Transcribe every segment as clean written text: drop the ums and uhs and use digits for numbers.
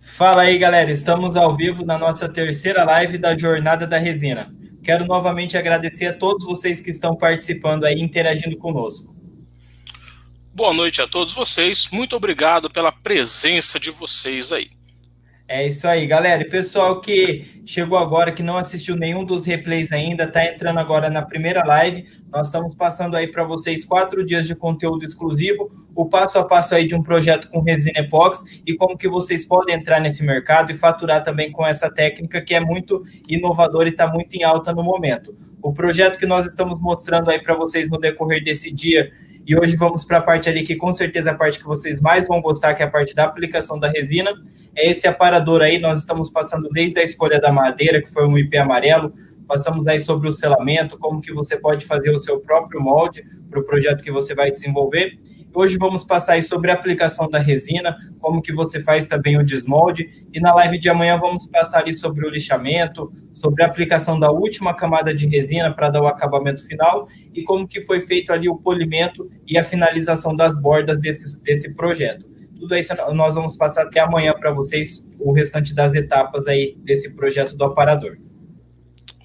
Fala aí, galera. Estamos ao vivo na nossa terceira live da Jornada da Resina. Quero novamente agradecer a todos vocês que estão participando aí, interagindo conosco. Boa noite a todos vocês. Muito obrigado pela presença de vocês aí. É isso aí, galera. E pessoal que chegou agora, que não assistiu nenhum dos replays ainda, está entrando agora na primeira live. Nós estamos passando aí para vocês 4 dias de conteúdo exclusivo, o passo a passo aí de um projeto com resina epóxi e como que vocês podem entrar nesse mercado e faturar também com essa técnica que é muito inovadora e está muito em alta no momento. O projeto que nós estamos mostrando aí para vocês no decorrer desse dia, e hoje vamos para a parte ali que com certeza é a parte que vocês mais vão gostar, que é a parte da aplicação da resina. É esse aparador aí, nós estamos passando desde a escolha da madeira, que foi um IP amarelo, passamos aí sobre o selamento, como que você pode fazer o seu próprio molde para o projeto que você vai desenvolver. Hoje vamos passar aí sobre a aplicação da resina, como que você faz também o desmolde, e na live de amanhã vamos passar ali sobre o lixamento, sobre a aplicação da última camada de resina para dar o acabamento final, e como que foi feito ali o polimento e a finalização das bordas desse projeto. Tudo isso nós vamos passar até amanhã para vocês, o restante das etapas aí desse projeto do aparador.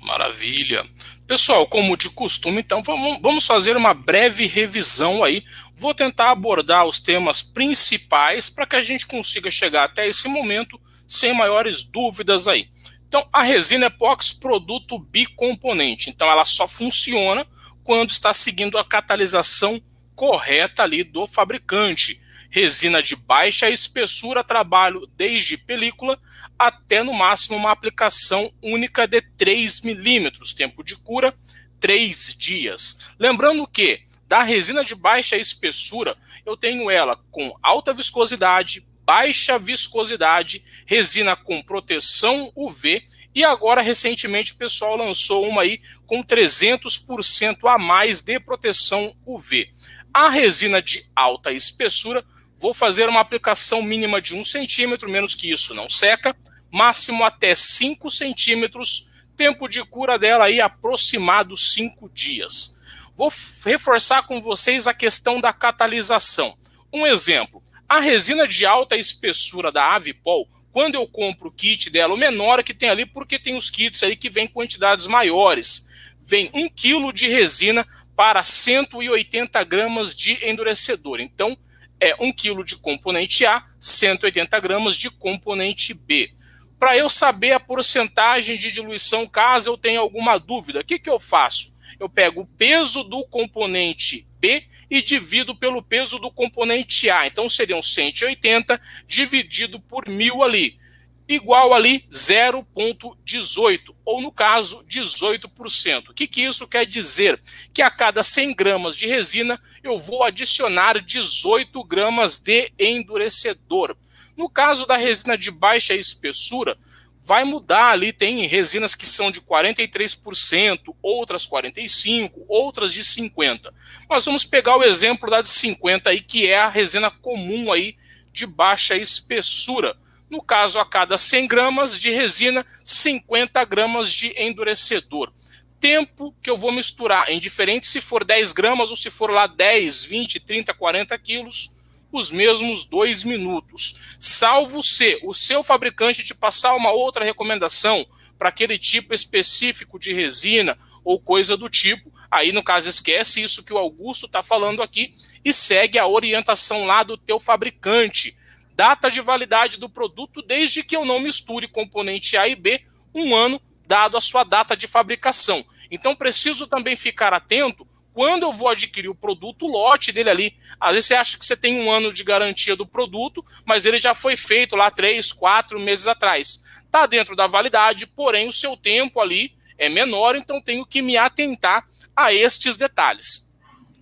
Maravilha. Pessoal, como de costume, então vamos fazer uma breve revisão aí. Vou tentar abordar os temas principais para que a gente consiga chegar até esse momento sem maiores dúvidas aí. Então, a resina epóxi, produto bicomponente. Então, ela só funciona quando está seguindo a catalisação correta ali do fabricante. Resina de baixa espessura, trabalho desde película até no máximo uma aplicação única de 3 milímetros, tempo de cura 3 dias. Lembrando que da resina de baixa espessura eu tenho ela com alta viscosidade, baixa viscosidade, resina com proteção UV e agora recentemente o pessoal lançou uma aí com 300% a mais de proteção UV. A resina de alta espessura vou fazer uma aplicação mínima de 1 centímetro, menos que isso não seca, máximo até 5 centímetros, tempo de cura dela aí aproximado 5 dias. Vou reforçar com vocês a questão da catalisação. Um exemplo, a resina de alta espessura da Avipol, quando eu compro o kit dela, o menor que tem ali, porque tem os kits aí que vêm quantidades maiores, vem 1 kg de resina para 180 gramas de endurecedor. Então, é 1 kg de componente A, 180 gramas de componente B. Para eu saber a porcentagem de diluição, caso eu tenha alguma dúvida, o que eu faço? Eu pego o peso do componente B e divido pelo peso do componente A. Então seriam 180 dividido por 1000 ali, igual ali 0,18, ou no caso 18%. O que isso quer dizer? Que a cada 100 gramas de resina eu vou adicionar 18 gramas de endurecedor. No caso da resina de baixa espessura, vai mudar ali, tem resinas que são de 43%, outras 45%, outras de 50%. Mas vamos pegar o exemplo da de 50% aí, que é a resina comum aí de baixa espessura. No caso, a cada 100 gramas de resina, 50 gramas de endurecedor. Tempo que eu vou misturar, indiferente se for 10 gramas ou se for lá 10, 20, 30, 40 quilos, os mesmos 2 minutos. Salvo se o seu fabricante te passar uma outra recomendação para aquele tipo específico de resina ou coisa do tipo, aí no caso esquece isso que o Augusto está falando aqui e segue a orientação lá do teu fabricante. Data de validade do produto, desde que eu não misture componente A e B, 1 ano dado a sua data de fabricação. Então preciso também ficar atento quando eu vou adquirir o produto, o lote dele ali. Às vezes você acha que você tem 1 ano de garantia do produto, mas ele já foi feito lá 3, 4 meses atrás. Está dentro da validade, porém o seu tempo ali é menor, então tenho que me atentar a estes detalhes.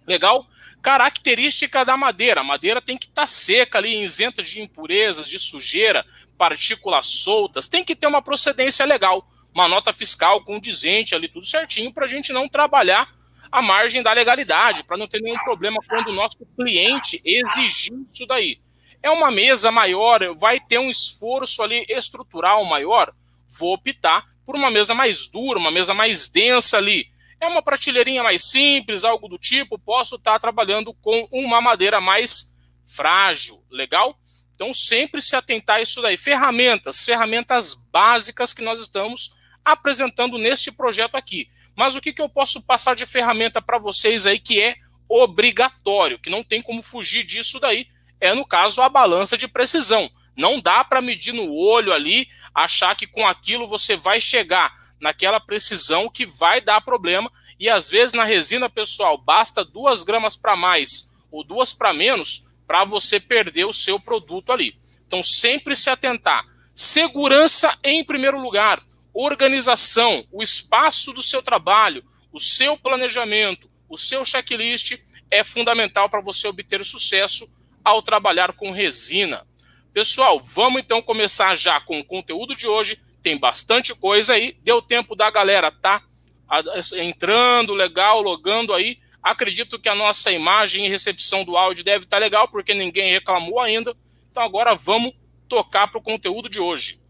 Legal? Característica da madeira. A madeira tem que estar seca ali, isenta de impurezas, de sujeira, partículas soltas. Tem que ter uma procedência legal, uma nota fiscal condizente ali, tudo certinho, para a gente não trabalhar à margem da legalidade, para não ter nenhum problema quando o nosso cliente exigir isso daí. É uma mesa maior, vai ter um esforço ali estrutural maior, vou optar por uma mesa mais dura, uma mesa mais densa ali. É uma prateleirinha mais simples, algo do tipo, posso estar trabalhando com uma madeira mais frágil, legal? Então, sempre se atentar a isso daí. Ferramentas básicas que nós estamos apresentando neste projeto aqui. Mas o que eu posso passar de ferramenta para vocês aí que é obrigatório, que não tem como fugir disso daí, é, no caso, a balança de precisão. Não dá para medir no olho ali, achar que com aquilo você vai chegar naquela precisão que vai dar problema. E às vezes na resina, pessoal, basta 2 gramas para mais ou 2 para menos para você perder o seu produto ali. Então sempre se atentar. Segurança em primeiro lugar, organização, o espaço do seu trabalho, o seu planejamento, o seu checklist é fundamental para você obter sucesso ao trabalhar com resina. Pessoal, vamos então começar já com o conteúdo de hoje. Tem bastante coisa aí. Deu tempo da galera tá entrando, legal, logando aí. Acredito que a nossa imagem e recepção do áudio deve estar legal, porque ninguém reclamou ainda. Então agora vamos tocar para o conteúdo de hoje.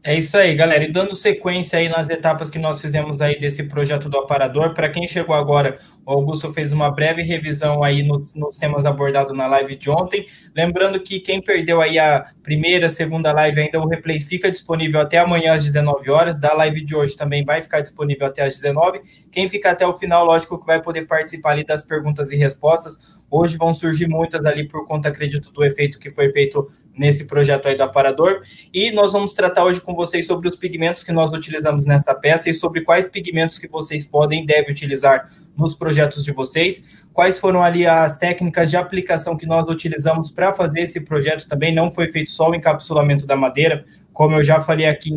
É isso aí, galera. E dando sequência aí nas etapas que nós fizemos aí desse projeto do aparador, para quem chegou agora, o Augusto fez uma breve revisão aí nos temas abordados na live de ontem. Lembrando que quem perdeu aí a primeira, segunda live, ainda o replay fica disponível até amanhã às 19 horas. Da live de hoje também vai ficar disponível até às 19. Quem ficar até o final, lógico que vai poder participar ali das perguntas e respostas. Hoje vão surgir muitas ali por conta, acredito, do efeito que foi feito nesse projeto aí do aparador. E nós vamos tratar hoje com vocês sobre os pigmentos que nós utilizamos nessa peça e sobre quais pigmentos que vocês podem e devem utilizar nos projetos de vocês. Quais foram ali as técnicas de aplicação que nós utilizamos para fazer esse projeto também. Não foi feito só o encapsulamento da madeira, como eu já falei aqui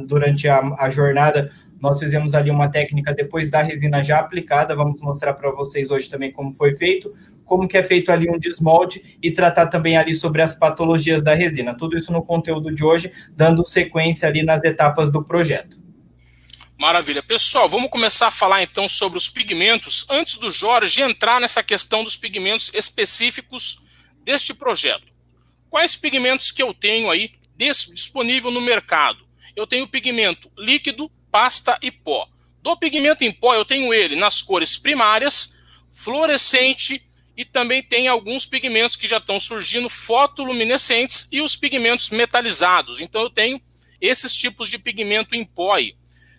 durante a jornada. Nós fizemos ali uma técnica depois da resina já aplicada, vamos mostrar para vocês hoje também como foi feito, como que é feito ali um desmolde e tratar também ali sobre as patologias da resina. Tudo isso no conteúdo de hoje, dando sequência ali nas etapas do projeto. Maravilha. Pessoal, vamos começar a falar então sobre os pigmentos, antes do Jorge entrar nessa questão dos pigmentos específicos deste projeto. Quais pigmentos que eu tenho aí disponível no mercado? Eu tenho pigmento líquido, pasta e pó. Do pigmento em pó eu tenho ele nas cores primárias, fluorescente e também tem alguns pigmentos que já estão surgindo fotoluminescentes e os pigmentos metalizados. Então eu tenho esses tipos de pigmento em pó aí.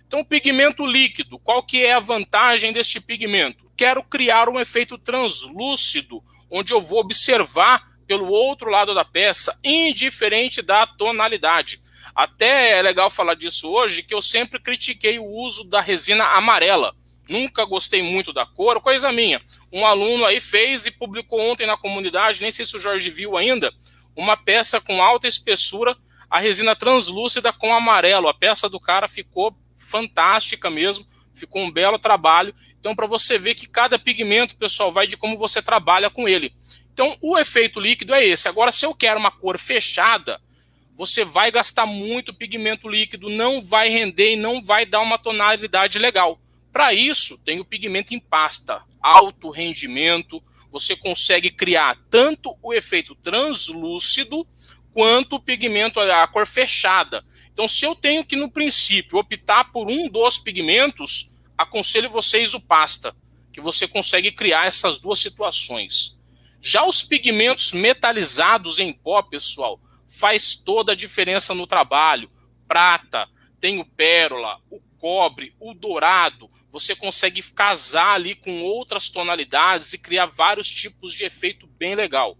Então o pigmento líquido, qual que é a vantagem deste pigmento? Quero criar um efeito translúcido, onde eu vou observar pelo outro lado da peça, indiferente da tonalidade. Até é legal falar disso hoje, que eu sempre critiquei o uso da resina amarela. Nunca gostei muito da cor, coisa minha. Um aluno aí fez e publicou ontem na comunidade, nem sei se o Jorge viu ainda, uma peça com alta espessura, a resina translúcida com amarelo. A peça do cara ficou fantástica mesmo, ficou um belo trabalho. Então, para você ver que cada pigmento, pessoal, vai de como você trabalha com ele. Então, o efeito líquido é esse. Agora, se eu quero uma cor fechada, você vai gastar muito pigmento líquido, não vai render e não vai dar uma tonalidade legal. Para isso, tem o pigmento em pasta, alto rendimento, você consegue criar tanto o efeito translúcido, quanto o pigmento, a cor fechada. Então, se eu tenho que, no princípio, optar por um dos pigmentos, aconselho vocês o pasta, que você consegue criar essas duas situações. Já os pigmentos metalizados em pó, pessoal, faz toda a diferença no trabalho. Prata, tem o pérola, o cobre, o dourado. Você consegue casar ali com outras tonalidades e criar vários tipos de efeito bem legal.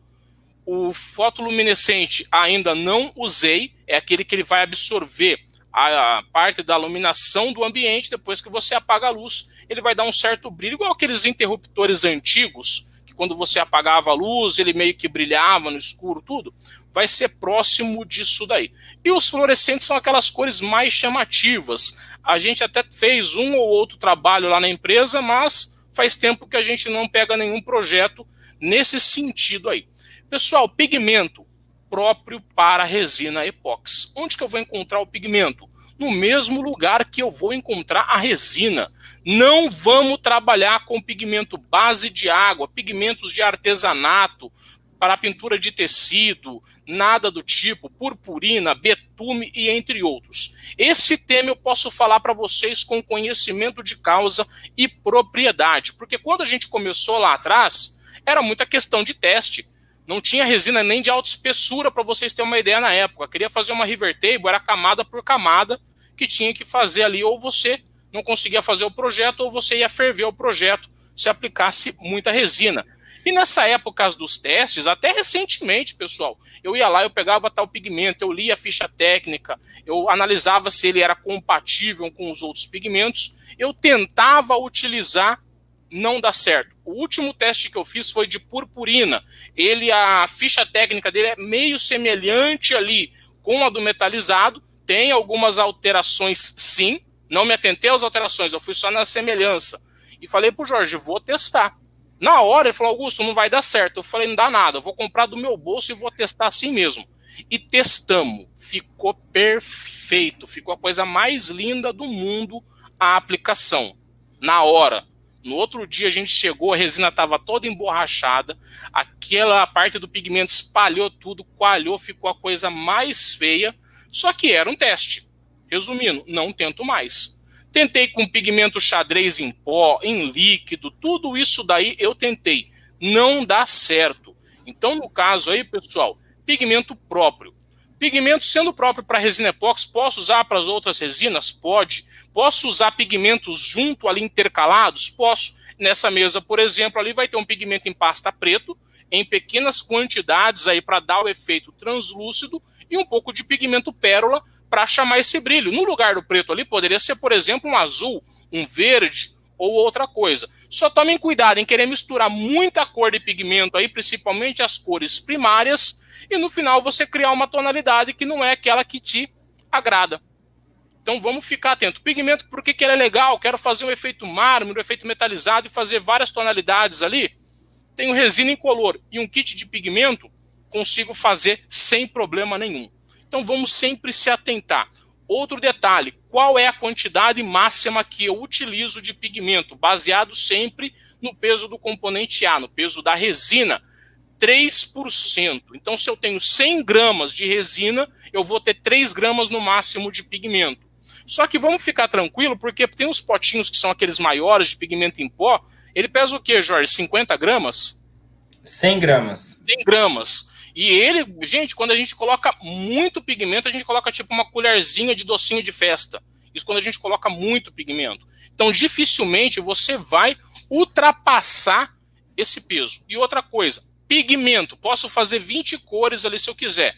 O fotoluminescente ainda não usei, é aquele que ele vai absorver a parte da iluminação do ambiente. Depois que você apaga a luz, ele vai dar um certo brilho, igual aqueles interruptores antigos, que quando você apagava a luz, ele meio que brilhava no escuro, tudo. Vai ser próximo disso daí. E os fluorescentes são aquelas cores mais chamativas. A gente até fez um ou outro trabalho lá na empresa, mas faz tempo que a gente não pega nenhum projeto nesse sentido aí. Pessoal, pigmento próprio para resina epóxi. Onde que eu vou encontrar o pigmento? No mesmo lugar que eu vou encontrar a resina. Não vamos trabalhar com pigmento base de água, pigmentos de artesanato, para pintura de tecido, nada do tipo, purpurina, betume e entre outros. Esse tema eu posso falar para vocês com conhecimento de causa e propriedade, porque quando a gente começou lá atrás, era muita questão de teste. Não tinha resina nem de alta espessura, para vocês terem uma ideia na época. Queria fazer uma river table, era camada por camada que tinha que fazer ali, ou você não conseguia fazer o projeto, ou você ia ferver o projeto se aplicasse muita resina. E nessa época dos testes, até recentemente, pessoal, eu ia lá, eu pegava tal pigmento, eu lia a ficha técnica, eu analisava se ele era compatível com os outros pigmentos, eu tentava utilizar, não dá certo. O último teste que eu fiz foi de purpurina. A ficha técnica dele é meio semelhante ali com a do metalizado, tem algumas alterações sim, não me atentei às alterações, eu fui só na semelhança. E falei pro Jorge, vou testar. Na hora ele falou, Augusto, não vai dar certo. Eu falei, não dá nada, eu vou comprar do meu bolso e vou testar assim mesmo. E testamos, ficou perfeito, ficou a coisa mais linda do mundo a aplicação, na hora. No outro dia a gente chegou, a resina estava toda emborrachada, aquela parte do pigmento espalhou tudo, coalhou, ficou a coisa mais feia, só que era um teste. Resumindo, não tento mais. Tentei com pigmento xadrez em pó, em líquido, tudo isso daí eu tentei. Não dá certo. Então, no caso aí, pessoal, pigmento próprio. Pigmento sendo próprio para resina epóxi, posso usar para as outras resinas? Pode. Posso usar pigmentos junto ali intercalados? Posso. Nessa mesa, por exemplo, ali vai ter um pigmento em pasta preto, em pequenas quantidades aí para dar o efeito translúcido e um pouco de pigmento pérola para chamar esse brilho. No lugar do preto ali, poderia ser, por exemplo, um azul, um verde ou outra coisa. Só tomem cuidado em querer misturar muita cor de pigmento aí, principalmente as cores primárias, e no final você criar uma tonalidade que não é aquela que te agrada. Então vamos ficar atento. Pigmento, por que ele é legal? Quero fazer um efeito mármore, um efeito metalizado e fazer várias tonalidades ali. Tenho resina incolor e um kit de pigmento, consigo fazer sem problema nenhum. Então vamos sempre se atentar. Outro detalhe, qual é a quantidade máxima que eu utilizo de pigmento? Baseado sempre no peso do componente A, no peso da resina. 3%. Então, se eu tenho 100 gramas de resina, eu vou ter 3 gramas no máximo de pigmento. Só que vamos ficar tranquilo, porque tem uns potinhos que são aqueles maiores de pigmento em pó. Ele pesa o quê, Jorge? 50 gramas? 100 gramas. 100 gramas. E ele, gente, quando a gente coloca muito pigmento, a gente coloca tipo uma colherzinha de docinho de festa. Isso quando a gente coloca muito pigmento. Então, dificilmente você vai ultrapassar esse peso. E outra coisa, pigmento. Posso fazer 20 cores ali se eu quiser.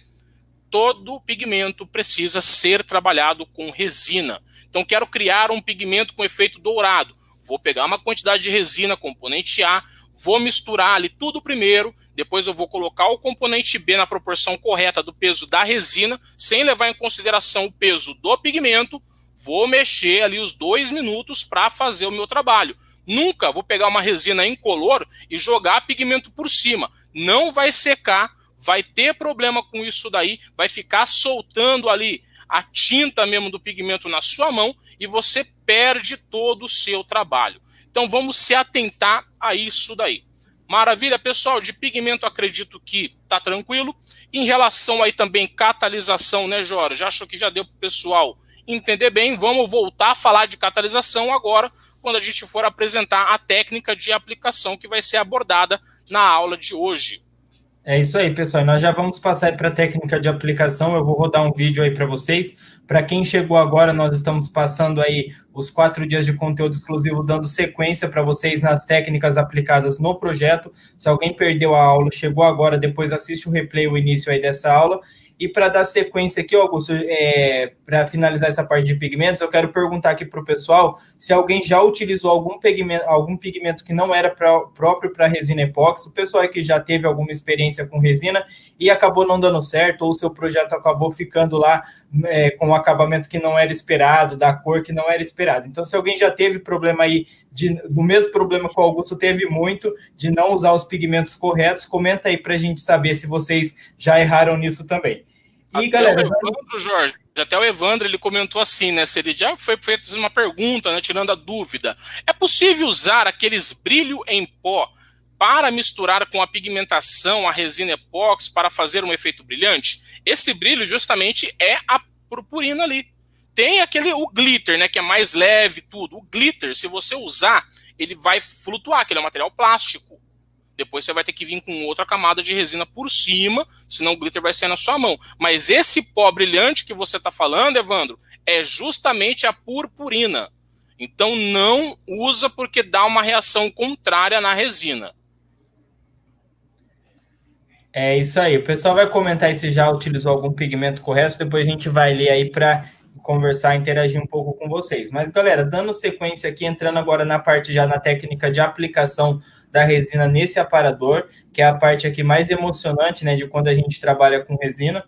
Todo pigmento precisa ser trabalhado com resina. Então, quero criar um pigmento com efeito dourado. Vou pegar uma quantidade de resina, componente A, vou misturar ali tudo primeiro, depois eu vou colocar o componente B na proporção correta do peso da resina, sem levar em consideração o peso do pigmento, vou mexer ali os 2 minutos para fazer o meu trabalho. Nunca vou pegar uma resina incolor e jogar pigmento por cima. Não vai secar, vai ter problema com isso daí, vai ficar soltando ali a tinta mesmo do pigmento na sua mão e você perde todo o seu trabalho. Então vamos se atentar a isso daí. Maravilha, pessoal, de pigmento acredito que tá tranquilo. Em relação aí também catalisação, né, Jorge? Acho que já deu para o pessoal entender bem. Vamos voltar a falar de catalisação agora, quando a gente for apresentar a técnica de aplicação que vai ser abordada na aula de hoje. É isso aí, pessoal. Nós já vamos passar para a técnica de aplicação. Eu vou rodar um vídeo aí para vocês. Para quem chegou agora, nós estamos passando aí os 4 dias de conteúdo exclusivo, dando sequência para vocês nas técnicas aplicadas no projeto. Se alguém perdeu a aula, chegou agora, depois assiste o replay, o início aí dessa aula. E para dar sequência aqui, Augusto, para finalizar essa parte de pigmentos, eu quero perguntar aqui para o pessoal se alguém já utilizou algum pigmento que não era próprio para resina epóxi, o pessoal aí que já teve alguma experiência com resina e acabou não dando certo, ou o seu projeto acabou ficando lá com um acabamento que não era esperado, da cor que não era esperada. Então, se alguém já teve problema aí, do mesmo problema que o Augusto teve muito, de não usar os pigmentos corretos, comenta aí para a gente saber se vocês já erraram nisso também. E, até galera, o Evandro, Jorge, até o Evandro, ele comentou assim, né, se ele já foi feito uma pergunta, né, tirando a dúvida, é possível usar aqueles brilho em pó para misturar com a pigmentação, a resina epóxi, para fazer um efeito brilhante? Esse brilho justamente é a purpurina ali. Tem o glitter, né, que é mais leve, tudo. O glitter, se você usar, ele vai flutuar, que ele é um material plástico. Depois você vai ter que vir com outra camada de resina por cima, senão o glitter vai sair na sua mão. Mas esse pó brilhante que você está falando, Evandro, é justamente a purpurina. Então não usa porque dá uma reação contrária na resina. É isso aí. O pessoal vai comentar se já utilizou algum pigmento correto, depois a gente vai ler aí para conversar, interagir um pouco com vocês. Mas, galera, dando sequência aqui, entrando agora na parte já na técnica de aplicação da resina nesse aparador, que é a parte aqui mais emocionante, né, de quando a gente trabalha com resina.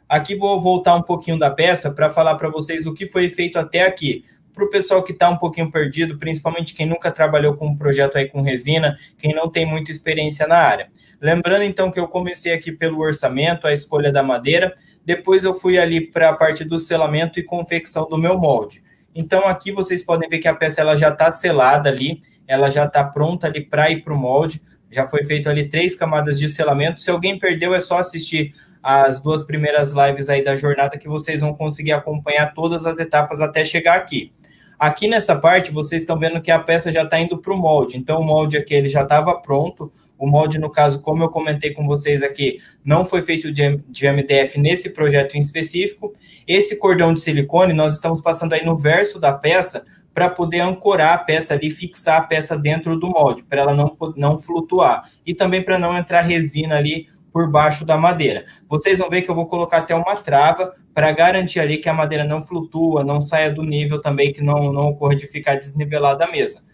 Aqui vou voltar um pouquinho da peça para falar para vocês o que foi feito até aqui. Para o pessoal que está um pouquinho perdido, principalmente quem nunca trabalhou com um projeto aí com resina, quem não tem muita experiência na área. Lembrando, então, que eu comecei aqui pelo orçamento, a escolha da madeira, depois eu fui ali para a parte do selamento e confecção do meu molde. Então, aqui vocês podem ver que a peça ela já está selada ali, ela já está pronta ali para ir para o molde, já foi feito ali 3 camadas de selamento. Se alguém perdeu, é só assistir as 2 primeiras lives aí da jornada que vocês vão conseguir acompanhar todas as etapas até chegar aqui. Aqui nessa parte, vocês estão vendo que a peça já está indo para o molde. Então, o molde aqui ele já estava pronto. O molde, no caso, como eu comentei com vocês aqui, não foi feito de MDF nesse projeto em específico. Esse cordão de silicone, nós estamos passando aí no verso da peça para poder ancorar a peça ali, fixar a peça dentro do molde, para ela não flutuar. E também para não entrar resina ali por baixo da madeira. Vocês vão ver que eu vou colocar até uma trava para garantir ali que a madeira não flutua, não saia do nível também, que não ocorra de ficar desnivelada a mesa.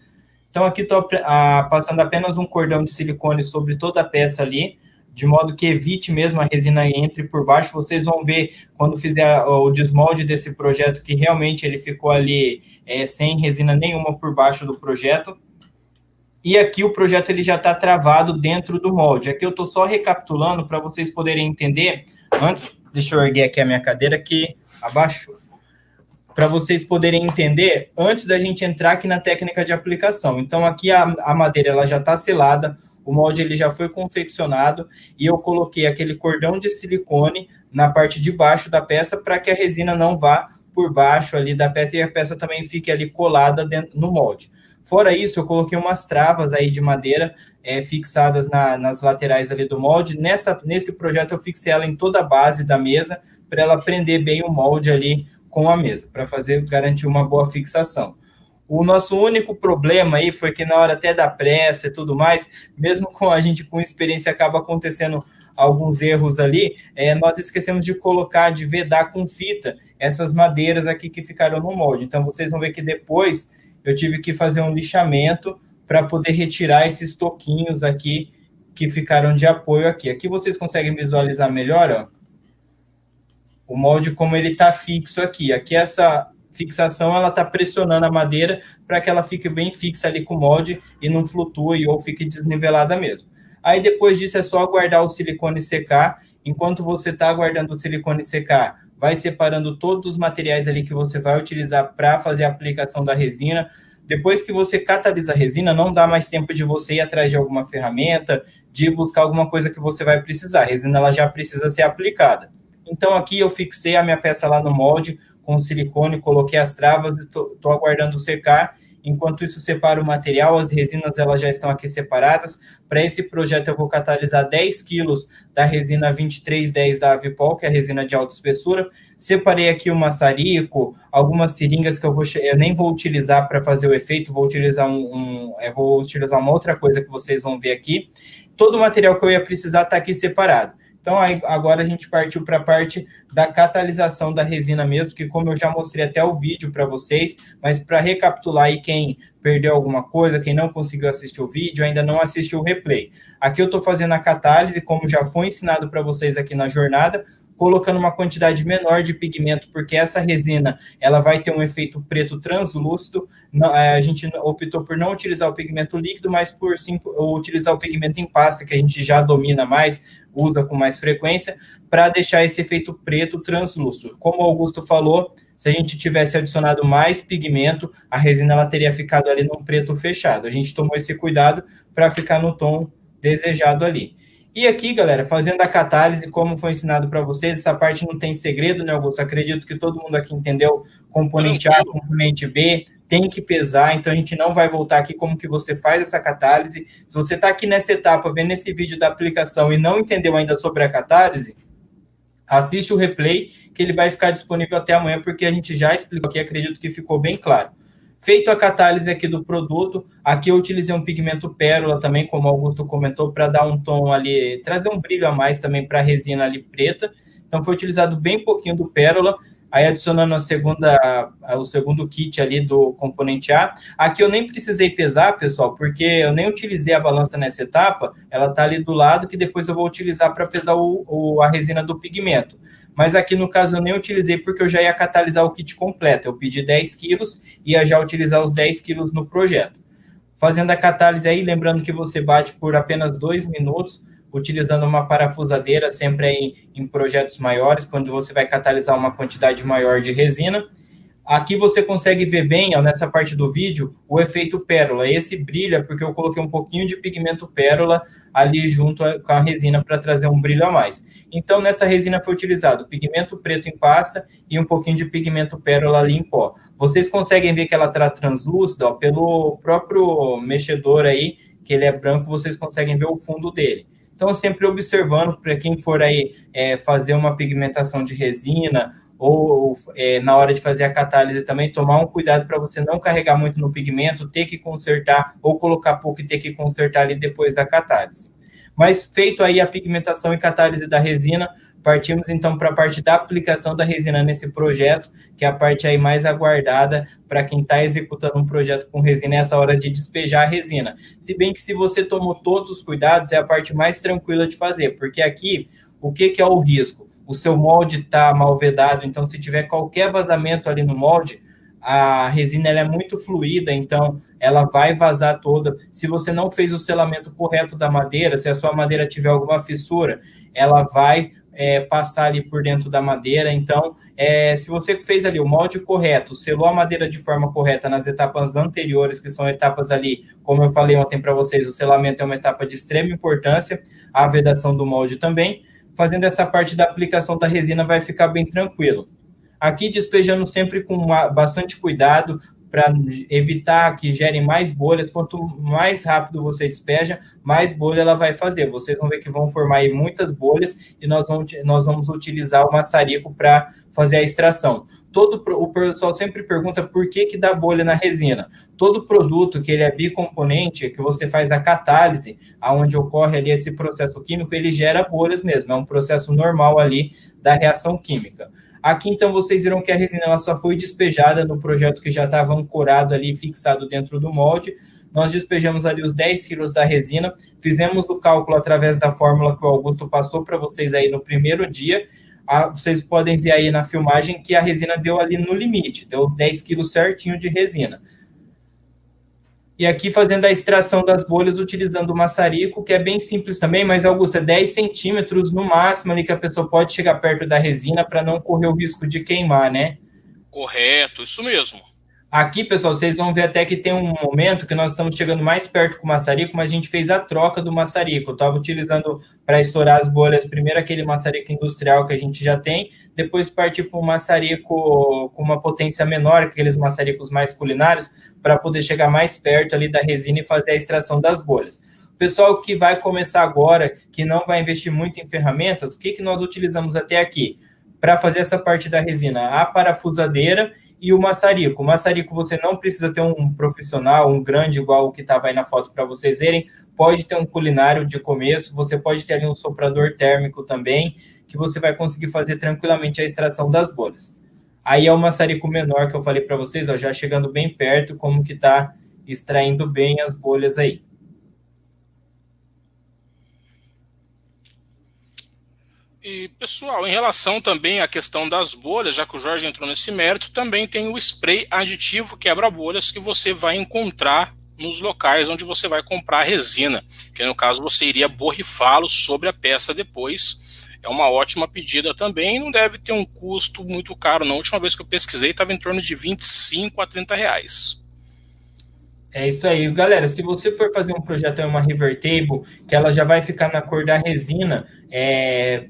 Então, aqui estou passando apenas um cordão de silicone sobre toda a peça ali, de modo que evite mesmo a resina entre por baixo. Vocês vão ver, quando fizer o desmolde desse projeto, que realmente ele ficou ali sem resina nenhuma por baixo do projeto. E aqui o projeto ele já está travado dentro do molde. Aqui eu estou só recapitulando para vocês poderem entender. Antes, deixa eu erguer aqui a minha cadeira que abaixou. Para vocês poderem entender, antes da gente entrar aqui na técnica de aplicação. Então, aqui a madeira ela já está selada, o molde ele já foi confeccionado, e eu coloquei aquele cordão de silicone na parte de baixo da peça para que a resina não vá por baixo ali da peça e a peça também fique ali colada dentro, no molde. Fora isso, eu coloquei umas travas aí de madeira fixadas nas laterais ali do molde. Nesse projeto, eu fixei ela em toda a base da mesa para ela prender bem o molde ali com a mesa, para garantir uma boa fixação. O nosso único problema aí foi que na hora até da pressa e tudo mais, mesmo com a gente com experiência, acaba acontecendo alguns erros ali, nós esquecemos de vedar com fita essas madeiras aqui que ficaram no molde. Então, vocês vão ver que depois eu tive que fazer um lixamento para poder retirar esses toquinhos aqui que ficaram de apoio aqui. Aqui vocês conseguem visualizar melhor, ó, o molde como ele está fixo aqui. Aqui essa fixação, ela está pressionando a madeira para que ela fique bem fixa ali com o molde e não flutue ou fique desnivelada mesmo. Aí depois disso é só aguardar o silicone secar. Enquanto você está aguardando o silicone secar, vai separando todos os materiais ali que você vai utilizar para fazer a aplicação da resina. Depois que você catalisa a resina, não dá mais tempo de você ir atrás de alguma ferramenta, de buscar alguma coisa que você vai precisar. A resina ela já precisa ser aplicada. Então, aqui eu fixei a minha peça lá no molde com silicone, coloquei as travas e estou aguardando secar. Enquanto isso, separo o material, as resinas elas já estão aqui separadas. Para esse projeto, eu vou catalisar 10 quilos da resina 2310 da Avipol, que é a resina de alta espessura. Separei aqui o maçarico, algumas seringas que eu nem vou utilizar para fazer o efeito, vou utilizar uma outra coisa que vocês vão ver aqui. Todo o material que eu ia precisar está aqui separado. Então, agora a gente partiu para a parte da catalisação da resina mesmo, que como eu já mostrei até o vídeo para vocês, mas para recapitular aí quem perdeu alguma coisa, quem não conseguiu assistir o vídeo, ainda não assistiu o replay. Aqui eu estou fazendo a catálise, como já foi ensinado para vocês aqui na jornada, colocando uma quantidade menor de pigmento, porque essa resina ela vai ter um efeito preto translúcido. A gente optou por não utilizar o pigmento líquido, mas por sim utilizar o pigmento em pasta, que a gente já domina mais, usa com mais frequência, para deixar esse efeito preto translúcido. Como o Augusto falou, se a gente tivesse adicionado mais pigmento, a resina ela teria ficado ali num preto fechado. A gente tomou esse cuidado para ficar no tom desejado ali. E aqui, galera, fazendo a catálise, como foi ensinado para vocês, essa parte não tem segredo, né, Augusto? Acredito que todo mundo aqui entendeu componente A, componente B, tem que pesar, então a gente não vai voltar aqui como que você faz essa catálise. Se você está aqui nessa etapa, vendo esse vídeo da aplicação e não entendeu ainda sobre a catálise, assiste o replay, que ele vai ficar disponível até amanhã, porque a gente já explicou aqui, acredito que ficou bem claro. Feito a catálise aqui do produto, aqui eu utilizei um pigmento pérola também, como o Augusto comentou, para dar um tom ali, trazer um brilho a mais também para a resina ali preta. Então foi utilizado bem pouquinho do pérola, aí adicionando o segundo kit ali do componente A. Aqui eu nem precisei pesar, pessoal, porque eu nem utilizei a balança nessa etapa, ela está ali do lado, que depois eu vou utilizar para pesar a resina do pigmento. Mas aqui, no caso, eu nem utilizei porque eu já ia catalisar o kit completo. Eu pedi 10 quilos e ia já utilizar os 10 quilos no projeto. Fazendo a catálise aí, lembrando que você bate por apenas 2 minutos, utilizando uma parafusadeira, sempre aí em projetos maiores, quando você vai catalisar uma quantidade maior de resina. Aqui você consegue ver bem, ó, nessa parte do vídeo, o efeito pérola. Esse brilha porque eu coloquei um pouquinho de pigmento pérola ali junto com a resina para trazer um brilho a mais. Então, nessa resina foi utilizado pigmento preto em pasta e um pouquinho de pigmento pérola ali em pó. Vocês conseguem ver que ela está translúcida, ó, pelo próprio mexedor aí, que ele é branco, vocês conseguem ver o fundo dele. Então, sempre observando, para quem for aí fazer uma pigmentação de resina, ou na hora de fazer a catálise também, tomar um cuidado para você não carregar muito no pigmento, ter que consertar, ou colocar pouco e ter que consertar ali depois da catálise. Mas feito aí a pigmentação e catálise da resina, partimos então para a parte da aplicação da resina nesse projeto, que é a parte aí mais aguardada para quem está executando um projeto com resina, é essa hora de despejar a resina. Se bem que se você tomou todos os cuidados, é a parte mais tranquila de fazer, porque aqui, o que é o risco? O seu molde está mal vedado, então se tiver qualquer vazamento ali no molde, a resina ela é muito fluida, então ela vai vazar toda. Se você não fez o selamento correto da madeira, se a sua madeira tiver alguma fissura, ela vai passar ali por dentro da madeira. Então, se você fez ali o molde correto, selou a madeira de forma correta nas etapas anteriores, que são etapas ali, como eu falei ontem para vocês, o selamento é uma etapa de extrema importância, a vedação do molde também. Fazendo essa parte da aplicação da resina vai ficar bem tranquilo. Aqui despejando sempre com bastante cuidado para evitar que gerem mais bolhas. Quanto mais rápido você despeja, mais bolha ela vai fazer. Vocês vão ver que vão formar aí muitas bolhas e nós vamos utilizar o maçarico para fazer a extração. O pessoal sempre pergunta por que dá bolha na resina. Todo produto que ele é bicomponente, que você faz a catálise, aonde ocorre ali esse processo químico, ele gera bolhas mesmo, é um processo normal ali da reação química. Aqui, então, vocês viram que a resina ela só foi despejada no projeto que já estava ancorado ali, fixado dentro do molde. Nós despejamos ali os 10 quilos da resina, fizemos o cálculo através da fórmula que o Augusto passou para vocês aí no primeiro dia. Vocês podem ver aí na filmagem que a resina deu ali no limite, deu 10 quilos certinho de resina. E aqui fazendo a extração das bolhas utilizando o maçarico, que é bem simples também, mas, Augusto, é 10 centímetros no máximo ali que a pessoa pode chegar perto da resina para não correr o risco de queimar, né? Correto, isso mesmo. Aqui, pessoal, vocês vão ver até que tem um momento que nós estamos chegando mais perto com o maçarico, mas a gente fez a troca do maçarico. Eu estava utilizando para estourar as bolhas, primeiro aquele maçarico industrial que a gente já tem, depois partir para um maçarico com uma potência menor, aqueles maçaricos mais culinários, para poder chegar mais perto ali da resina e fazer a extração das bolhas. O pessoal que vai começar agora, que não vai investir muito em ferramentas, o que nós utilizamos até aqui? Para fazer essa parte da resina, a parafusadeira e o maçarico. O maçarico você não precisa ter um profissional, um grande igual o que estava aí na foto para vocês verem, pode ter um culinário de começo, você pode ter ali um soprador térmico também, que você vai conseguir fazer tranquilamente a extração das bolhas. Aí é o maçarico menor que eu falei para vocês, ó, já chegando bem perto, como que está extraindo bem as bolhas aí. E, pessoal, em relação também à questão das bolhas, já que o Jorge entrou nesse mérito, também tem o spray aditivo quebra-bolhas que você vai encontrar nos locais onde você vai comprar a resina, que no caso você iria borrifá-lo sobre a peça depois. É uma ótima pedida também, não deve ter um custo muito caro não. A última vez que eu pesquisei estava em torno de 25 a 30 reais. É isso aí, galera. Se você for fazer um projeto em uma River Table, que ela já vai ficar na cor da resina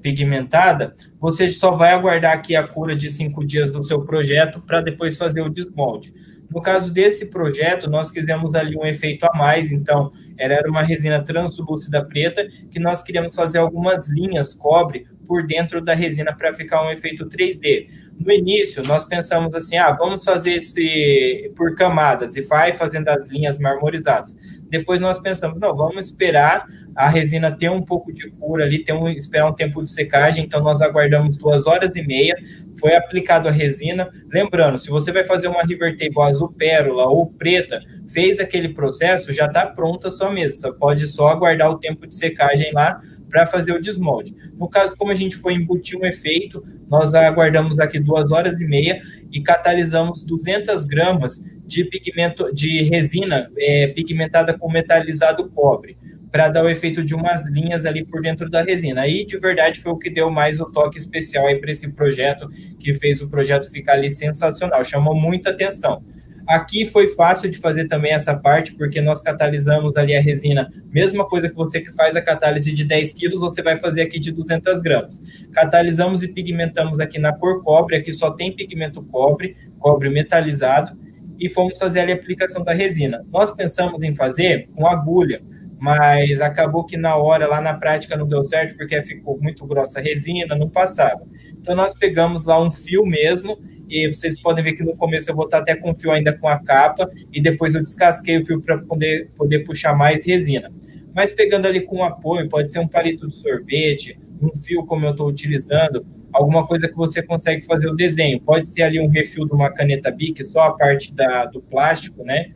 pigmentada, você só vai aguardar aqui a cura de 5 dias do seu projeto para depois fazer o desmolde. No caso desse projeto, nós quisemos ali um efeito a mais, então era uma resina translúcida preta, que nós queríamos fazer algumas linhas cobre por dentro da resina para ficar um efeito 3D. No início, nós pensamos assim, vamos fazer esse por camadas e vai fazendo as linhas marmorizadas. Depois nós pensamos, não, vamos esperar a resina ter um pouco de cura ali, esperar um tempo de secagem, então nós aguardamos 2 horas e meia, foi aplicado a resina. Lembrando, se você vai fazer uma River Table azul pérola ou preta, fez aquele processo, já está pronta a sua mesa, você pode só aguardar o tempo de secagem lá para fazer o desmolde. No caso, como a gente foi embutir um efeito, nós aguardamos aqui 2 horas e meia e catalisamos 200 gramas de pigmento de resina pigmentada com metalizado cobre, para dar o efeito de umas linhas ali por dentro da resina. Aí, de verdade, foi o que deu mais o toque especial aí para esse projeto, que fez o projeto ficar ali sensacional, chamou muita atenção. Aqui foi fácil de fazer também essa parte, porque nós catalisamos ali a resina, mesma coisa que você que faz a catálise de 10 quilos, você vai fazer aqui de 200 gramas. Catalisamos e pigmentamos aqui na cor cobre, aqui só tem pigmento cobre, cobre metalizado, e fomos fazer ali a aplicação da resina. Nós pensamos em fazer com agulha, mas acabou que na hora, lá na prática, não deu certo, porque ficou muito grossa a resina, não passava. Então, nós pegamos lá um fio mesmo, e vocês podem ver que no começo eu vou estar até com o fio ainda com a capa, e depois eu descasquei o fio para poder puxar mais resina. Mas pegando ali com apoio, pode ser um palito de sorvete, um fio como eu estou utilizando, alguma coisa que você consegue fazer o desenho. Pode ser ali um refil de uma caneta Bic, só a parte do plástico, né?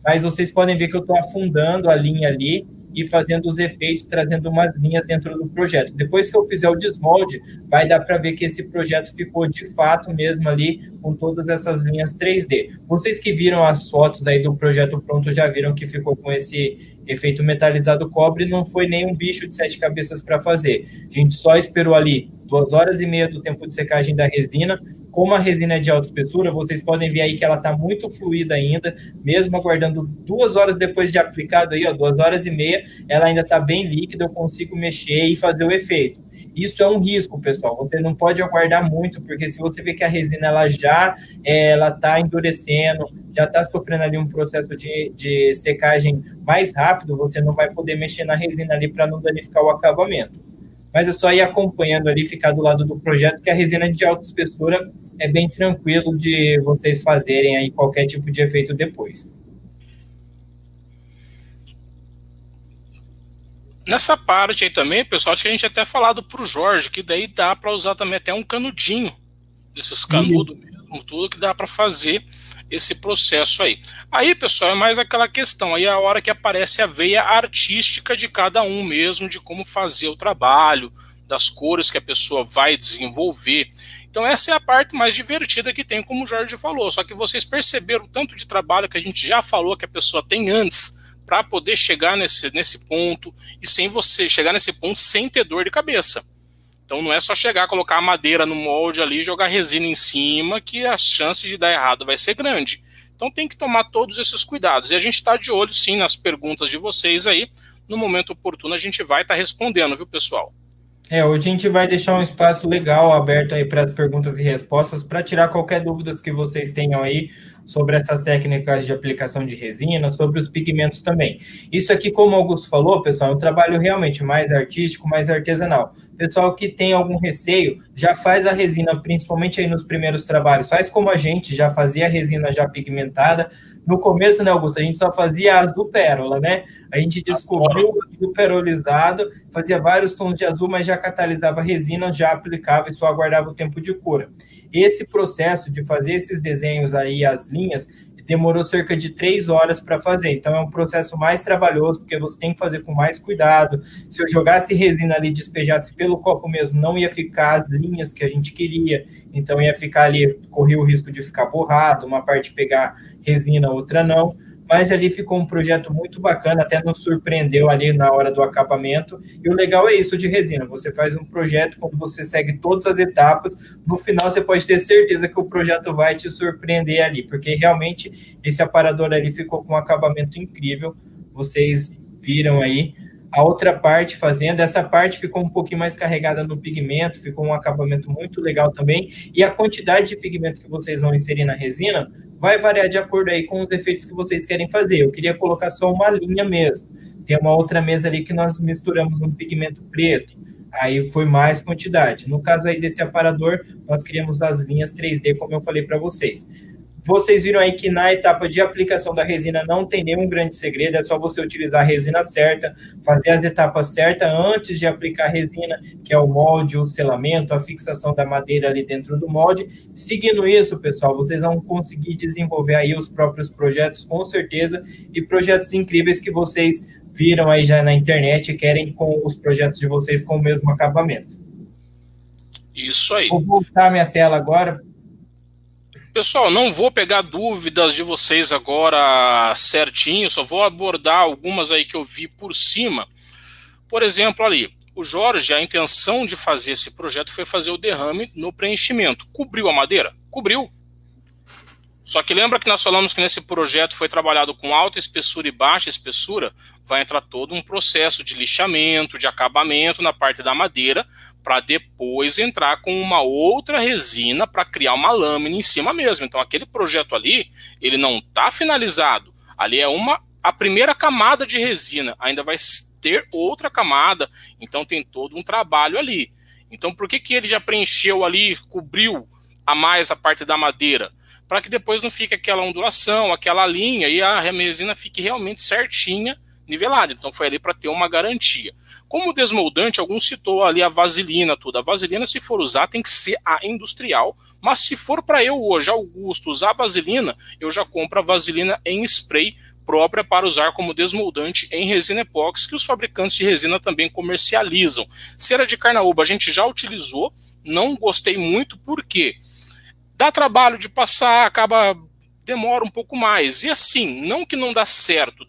Mas vocês podem ver que eu estou afundando a linha ali e fazendo os efeitos, trazendo umas linhas dentro do projeto. Depois que eu fizer o desmolde, vai dar para ver que esse projeto ficou de fato mesmo ali, com todas essas linhas 3D. Vocês que viram as fotos aí do projeto pronto, já viram que ficou com esse efeito metalizado cobre, não foi nem um bicho de 7 cabeças para fazer. A gente só esperou ali 2 horas e meia do tempo de secagem da resina. Como a resina é de alta espessura, vocês podem ver aí que ela está muito fluida ainda, mesmo aguardando 2 horas depois de aplicado aí, 2 horas e meia, ela ainda está bem líquida, eu consigo mexer e fazer o efeito. Isso é um risco, pessoal, você não pode aguardar muito, porque se você vê que a resina ela já está endurecendo, já está sofrendo ali um processo de secagem mais rápido, você não vai poder mexer na resina ali para não danificar o acabamento. Mas é só ir acompanhando ali, ficar do lado do projeto, que a resina de alta espessura é bem tranquilo de vocês fazerem aí qualquer tipo de efeito depois. Nessa parte aí também, pessoal, acho que a gente até falado para o Jorge, que daí dá para usar também até um canudinho, desses canudos mesmo, tudo que dá para fazer esse processo aí. Aí, pessoal, é mais aquela questão, aí é a hora que aparece a veia artística de cada um mesmo, de como fazer o trabalho, das cores que a pessoa vai desenvolver. Então essa é a parte mais divertida que tem, como o Jorge falou, só que vocês perceberam o tanto de trabalho que a gente já falou que a pessoa tem antes, para poder chegar nesse ponto, e sem você chegar nesse ponto sem ter dor de cabeça. Então não é só chegar, colocar a madeira no molde ali, jogar resina em cima, que a chance de dar errado vai ser grande. Então tem que tomar todos esses cuidados. E a gente está de olho sim nas perguntas de vocês aí. No momento oportuno a gente vai estar respondendo, viu, pessoal? Hoje a gente vai deixar um espaço legal aberto aí para as perguntas e respostas, para tirar qualquer dúvida que vocês tenham aí sobre essas técnicas de aplicação de resina, sobre os pigmentos também. Isso aqui, como o Augusto falou, pessoal, é um trabalho realmente mais artístico, mais artesanal. Pessoal que tem algum receio, já faz a resina, principalmente aí nos primeiros trabalhos, faz como a gente, já fazia a resina já pigmentada. No começo, né, Augusto, a gente só fazia azul pérola, né? A gente descobriu o azul perolizado, fazia vários tons de azul, mas já catalisava a resina, já aplicava e só aguardava o tempo de cura. Esse processo de fazer esses desenhos aí, as linhas, demorou cerca de 3 horas para fazer. Então, é um processo mais trabalhoso, porque você tem que fazer com mais cuidado. Se eu jogasse resina ali, despejasse pelo copo mesmo, não ia ficar as linhas que a gente queria. Então, ia ficar ali, corria o risco de ficar borrado, uma parte pegar resina, outra não. Mas ali ficou um projeto muito bacana, até nos surpreendeu ali na hora do acabamento. E o legal é isso de resina, você faz um projeto, quando você segue todas as etapas, no final você pode ter certeza que o projeto vai te surpreender ali, porque realmente esse aparador ali ficou com um acabamento incrível, vocês viram aí. A outra parte fazendo, essa parte ficou um pouquinho mais carregada no pigmento, ficou um acabamento muito legal também, e a quantidade de pigmento que vocês vão inserir na resina vai variar de acordo aí com os efeitos que vocês querem fazer. Eu queria colocar só uma linha mesmo. Tem uma outra mesa ali que nós misturamos um pigmento preto, aí foi mais quantidade. No caso aí desse aparador, nós criamos as linhas 3D, como eu falei para vocês. Vocês viram aí que na etapa de aplicação da resina não tem nenhum grande segredo, é só você utilizar a resina certa, fazer as etapas certas antes de aplicar a resina, que é o molde, o selamento, a fixação da madeira ali dentro do molde. Seguindo isso, pessoal, vocês vão conseguir desenvolver aí os próprios projetos, com certeza, e projetos incríveis que vocês viram aí já na internet e querem com os projetos de vocês com o mesmo acabamento. Isso aí. Vou voltar minha tela agora. Pessoal, não vou pegar dúvidas de vocês agora certinho, só vou abordar algumas aí que eu vi por cima. Por exemplo, ali, o Jorge, a intenção de fazer esse projeto foi fazer o derrame no preenchimento. Cobriu a madeira? Cobriu. Só que lembra que nós falamos que nesse projeto foi trabalhado com alta espessura e baixa espessura? Vai entrar todo um processo de lixamento, de acabamento na parte da madeira, para depois entrar com uma outra resina para criar uma lâmina em cima mesmo. Então aquele projeto ali, ele não está finalizado. Ali é a primeira camada de resina, ainda vai ter outra camada, então tem todo um trabalho ali. Então por que ele já preencheu ali, cobriu a mais a parte da madeira? Para que depois não fique aquela ondulação, aquela linha, e a resina fique realmente certinha, nivelada. Então foi ali para ter uma garantia. Como desmoldante, alguns citou ali a vaselina, tudo. A vaselina, se for usar, tem que ser a industrial. Mas se for para eu hoje, Augusto, usar a vaselina, eu já compro a vaselina em spray própria para usar como desmoldante em resina epóxi, que os fabricantes de resina também comercializam. Cera de carnaúba a gente já utilizou, não gostei muito, por quê? Dá trabalho de passar, demora um pouco mais. E assim, não que não dá certo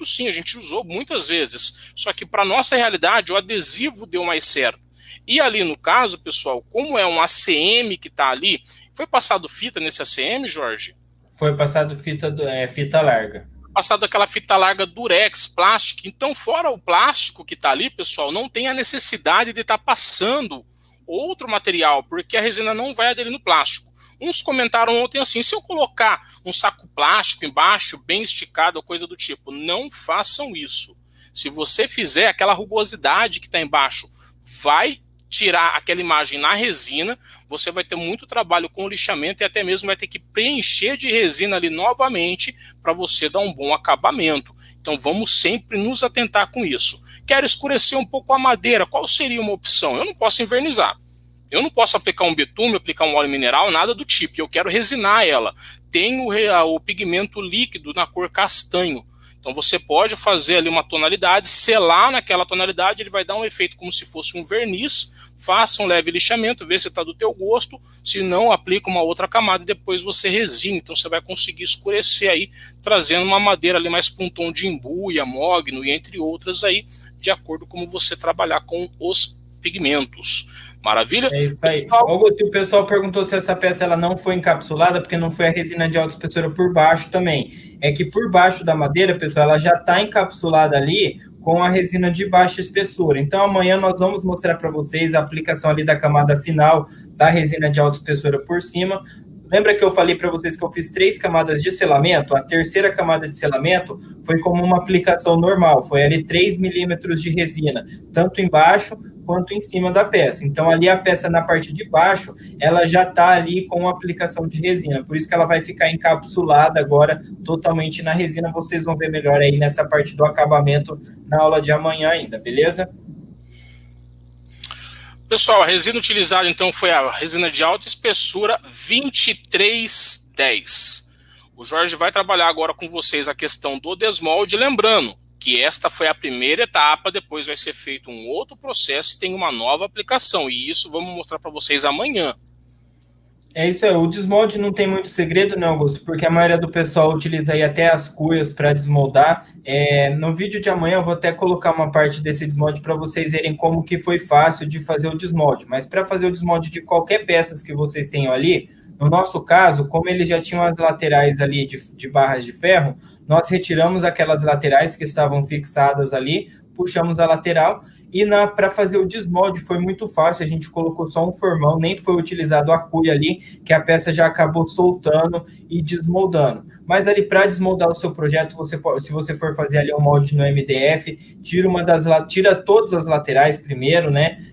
sim, a gente usou muitas vezes. Só que para nossa realidade, o adesivo deu mais certo. E ali no caso, pessoal, como é um ACM que está ali, foi passado fita nesse ACM, Jorge? Foi passado fita larga. Passado aquela fita larga durex, plástico. Então, fora o plástico que está ali, pessoal, não tem a necessidade de estar passando outro material, porque a resina não vai aderir no plástico. Uns comentaram ontem assim, se eu colocar um saco plástico embaixo, bem esticado, coisa do tipo, não façam isso. Se você fizer, aquela rugosidade que está embaixo vai tirar aquela imagem na resina, você vai ter muito trabalho com o lixamento e até mesmo vai ter que preencher de resina ali novamente para você dar um bom acabamento. Então vamos sempre nos atentar com isso. Quero escurecer um pouco a madeira, qual seria uma opção? Eu não posso invernizar. Eu não posso aplicar um betume, aplicar um óleo mineral, nada do tipo. Eu quero resinar ela. Tem o pigmento líquido na cor castanho. Então você pode fazer ali uma tonalidade, selar naquela tonalidade, ele vai dar um efeito como se fosse um verniz. Faça um leve lixamento, vê se está do teu gosto. Se não, aplica uma outra camada e depois você resina. Então você vai conseguir escurecer aí, trazendo uma madeira ali mais para um tom de embuia, mogno e entre outras aí, de acordo com como você trabalhar com os pigmentos. Maravilha? É isso aí. Augusto, o pessoal perguntou se essa peça ela não foi encapsulada, porque não foi a resina de alta espessura por baixo também. É que por baixo da madeira, pessoal, ela já está encapsulada ali com a resina de baixa espessura. Então, amanhã nós vamos mostrar para vocês a aplicação ali da camada final da resina de alta espessura por cima. Lembra que eu falei para vocês que eu fiz 3 camadas de selamento? A terceira camada de selamento foi como uma aplicação normal, foi ali 3 milímetros de resina, tanto embaixo quanto em cima da peça. Então, ali a peça na parte de baixo, ela já está ali com a aplicação de resina, por isso que ela vai ficar encapsulada agora totalmente na resina. Vocês vão ver melhor aí nessa parte do acabamento na aula de amanhã ainda, beleza? Pessoal, a resina utilizada então foi a resina de alta espessura 2310. O Jorge vai trabalhar agora com vocês a questão do desmolde, lembrando que esta foi a primeira etapa, depois vai ser feito um outro processo e tem uma nova aplicação, e isso vamos mostrar para vocês amanhã. É isso aí, o desmolde não tem muito segredo, né, Augusto? Porque a maioria do pessoal utiliza aí até as cuias para desmoldar. No vídeo de amanhã eu vou até colocar uma parte desse desmolde para vocês verem como que foi fácil de fazer o desmolde. Mas para fazer o desmolde de qualquer peças que vocês tenham ali, no nosso caso, como eles já tinham as laterais ali de barras de ferro, nós retiramos aquelas laterais que estavam fixadas ali, puxamos a lateral E para fazer o desmolde foi muito fácil, a gente colocou só um formão, nem foi utilizado a cuia ali, que a peça já acabou soltando e desmoldando. Mas ali para desmoldar o seu projeto, se você for fazer ali um molde no MDF, tira todas as laterais primeiro, né?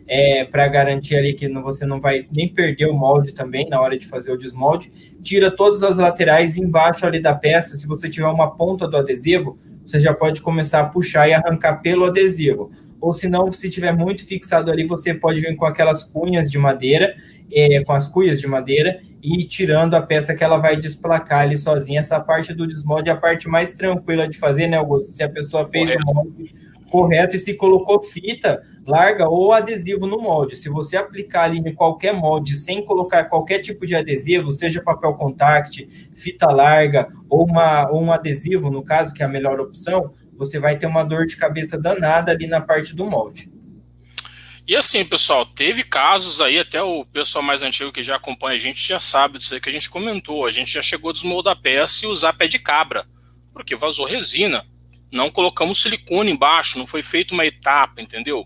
Para garantir ali que você não vai nem perder o molde também na hora de fazer o desmolde. Tira todas as laterais embaixo ali da peça. Se você tiver uma ponta do adesivo, você já pode começar a puxar e arrancar pelo adesivo. Ou se não, se tiver muito fixado ali, você pode vir com aquelas cunhas de madeira, com as cuias de madeira, e ir tirando a peça que ela vai desplacar ali sozinha. Essa parte do desmolde é a parte mais tranquila de fazer, né, Augusto? Se a pessoa fez o molde correto e se colocou fita, larga ou adesivo no molde. Se você aplicar ali em qualquer molde, sem colocar qualquer tipo de adesivo, seja papel contact, fita larga ou um adesivo, no caso, que é a melhor opção, você vai ter uma dor de cabeça danada ali na parte do molde. E assim, pessoal, teve casos aí, até o pessoal mais antigo que já acompanha a gente já sabe disso aí que a gente comentou. A gente já chegou a desmoldar a peça e usar pé de cabra, porque vazou resina. Não colocamos silicone embaixo, não foi feita uma etapa, entendeu?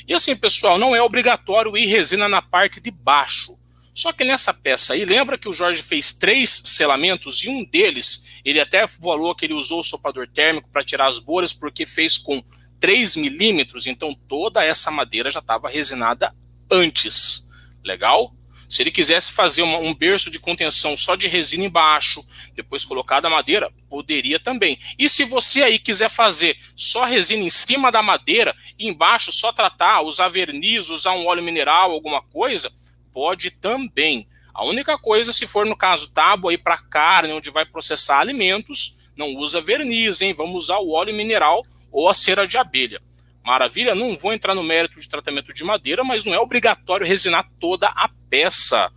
E assim, pessoal, não é obrigatório ir resina na parte de baixo. Só que nessa peça aí, lembra que o Jorge fez 3 selamentos e um deles, ele até falou que ele usou o soprador térmico para tirar as bolhas porque fez com 3 milímetros, então toda essa madeira já estava resinada antes. Legal? Se ele quisesse fazer um berço de contenção só de resina embaixo, depois colocar da madeira, poderia também. E se você aí quiser fazer só resina em cima da madeira, e embaixo só tratar, usar verniz, usar um óleo mineral, alguma coisa, pode também. A única coisa, se for no caso tábua aí para carne, onde vai processar alimentos, não usa verniz, hein? Vamos usar o óleo mineral ou a cera de abelha. Maravilha? Não vou entrar no mérito de tratamento de madeira, mas não é obrigatório resinar toda a peça.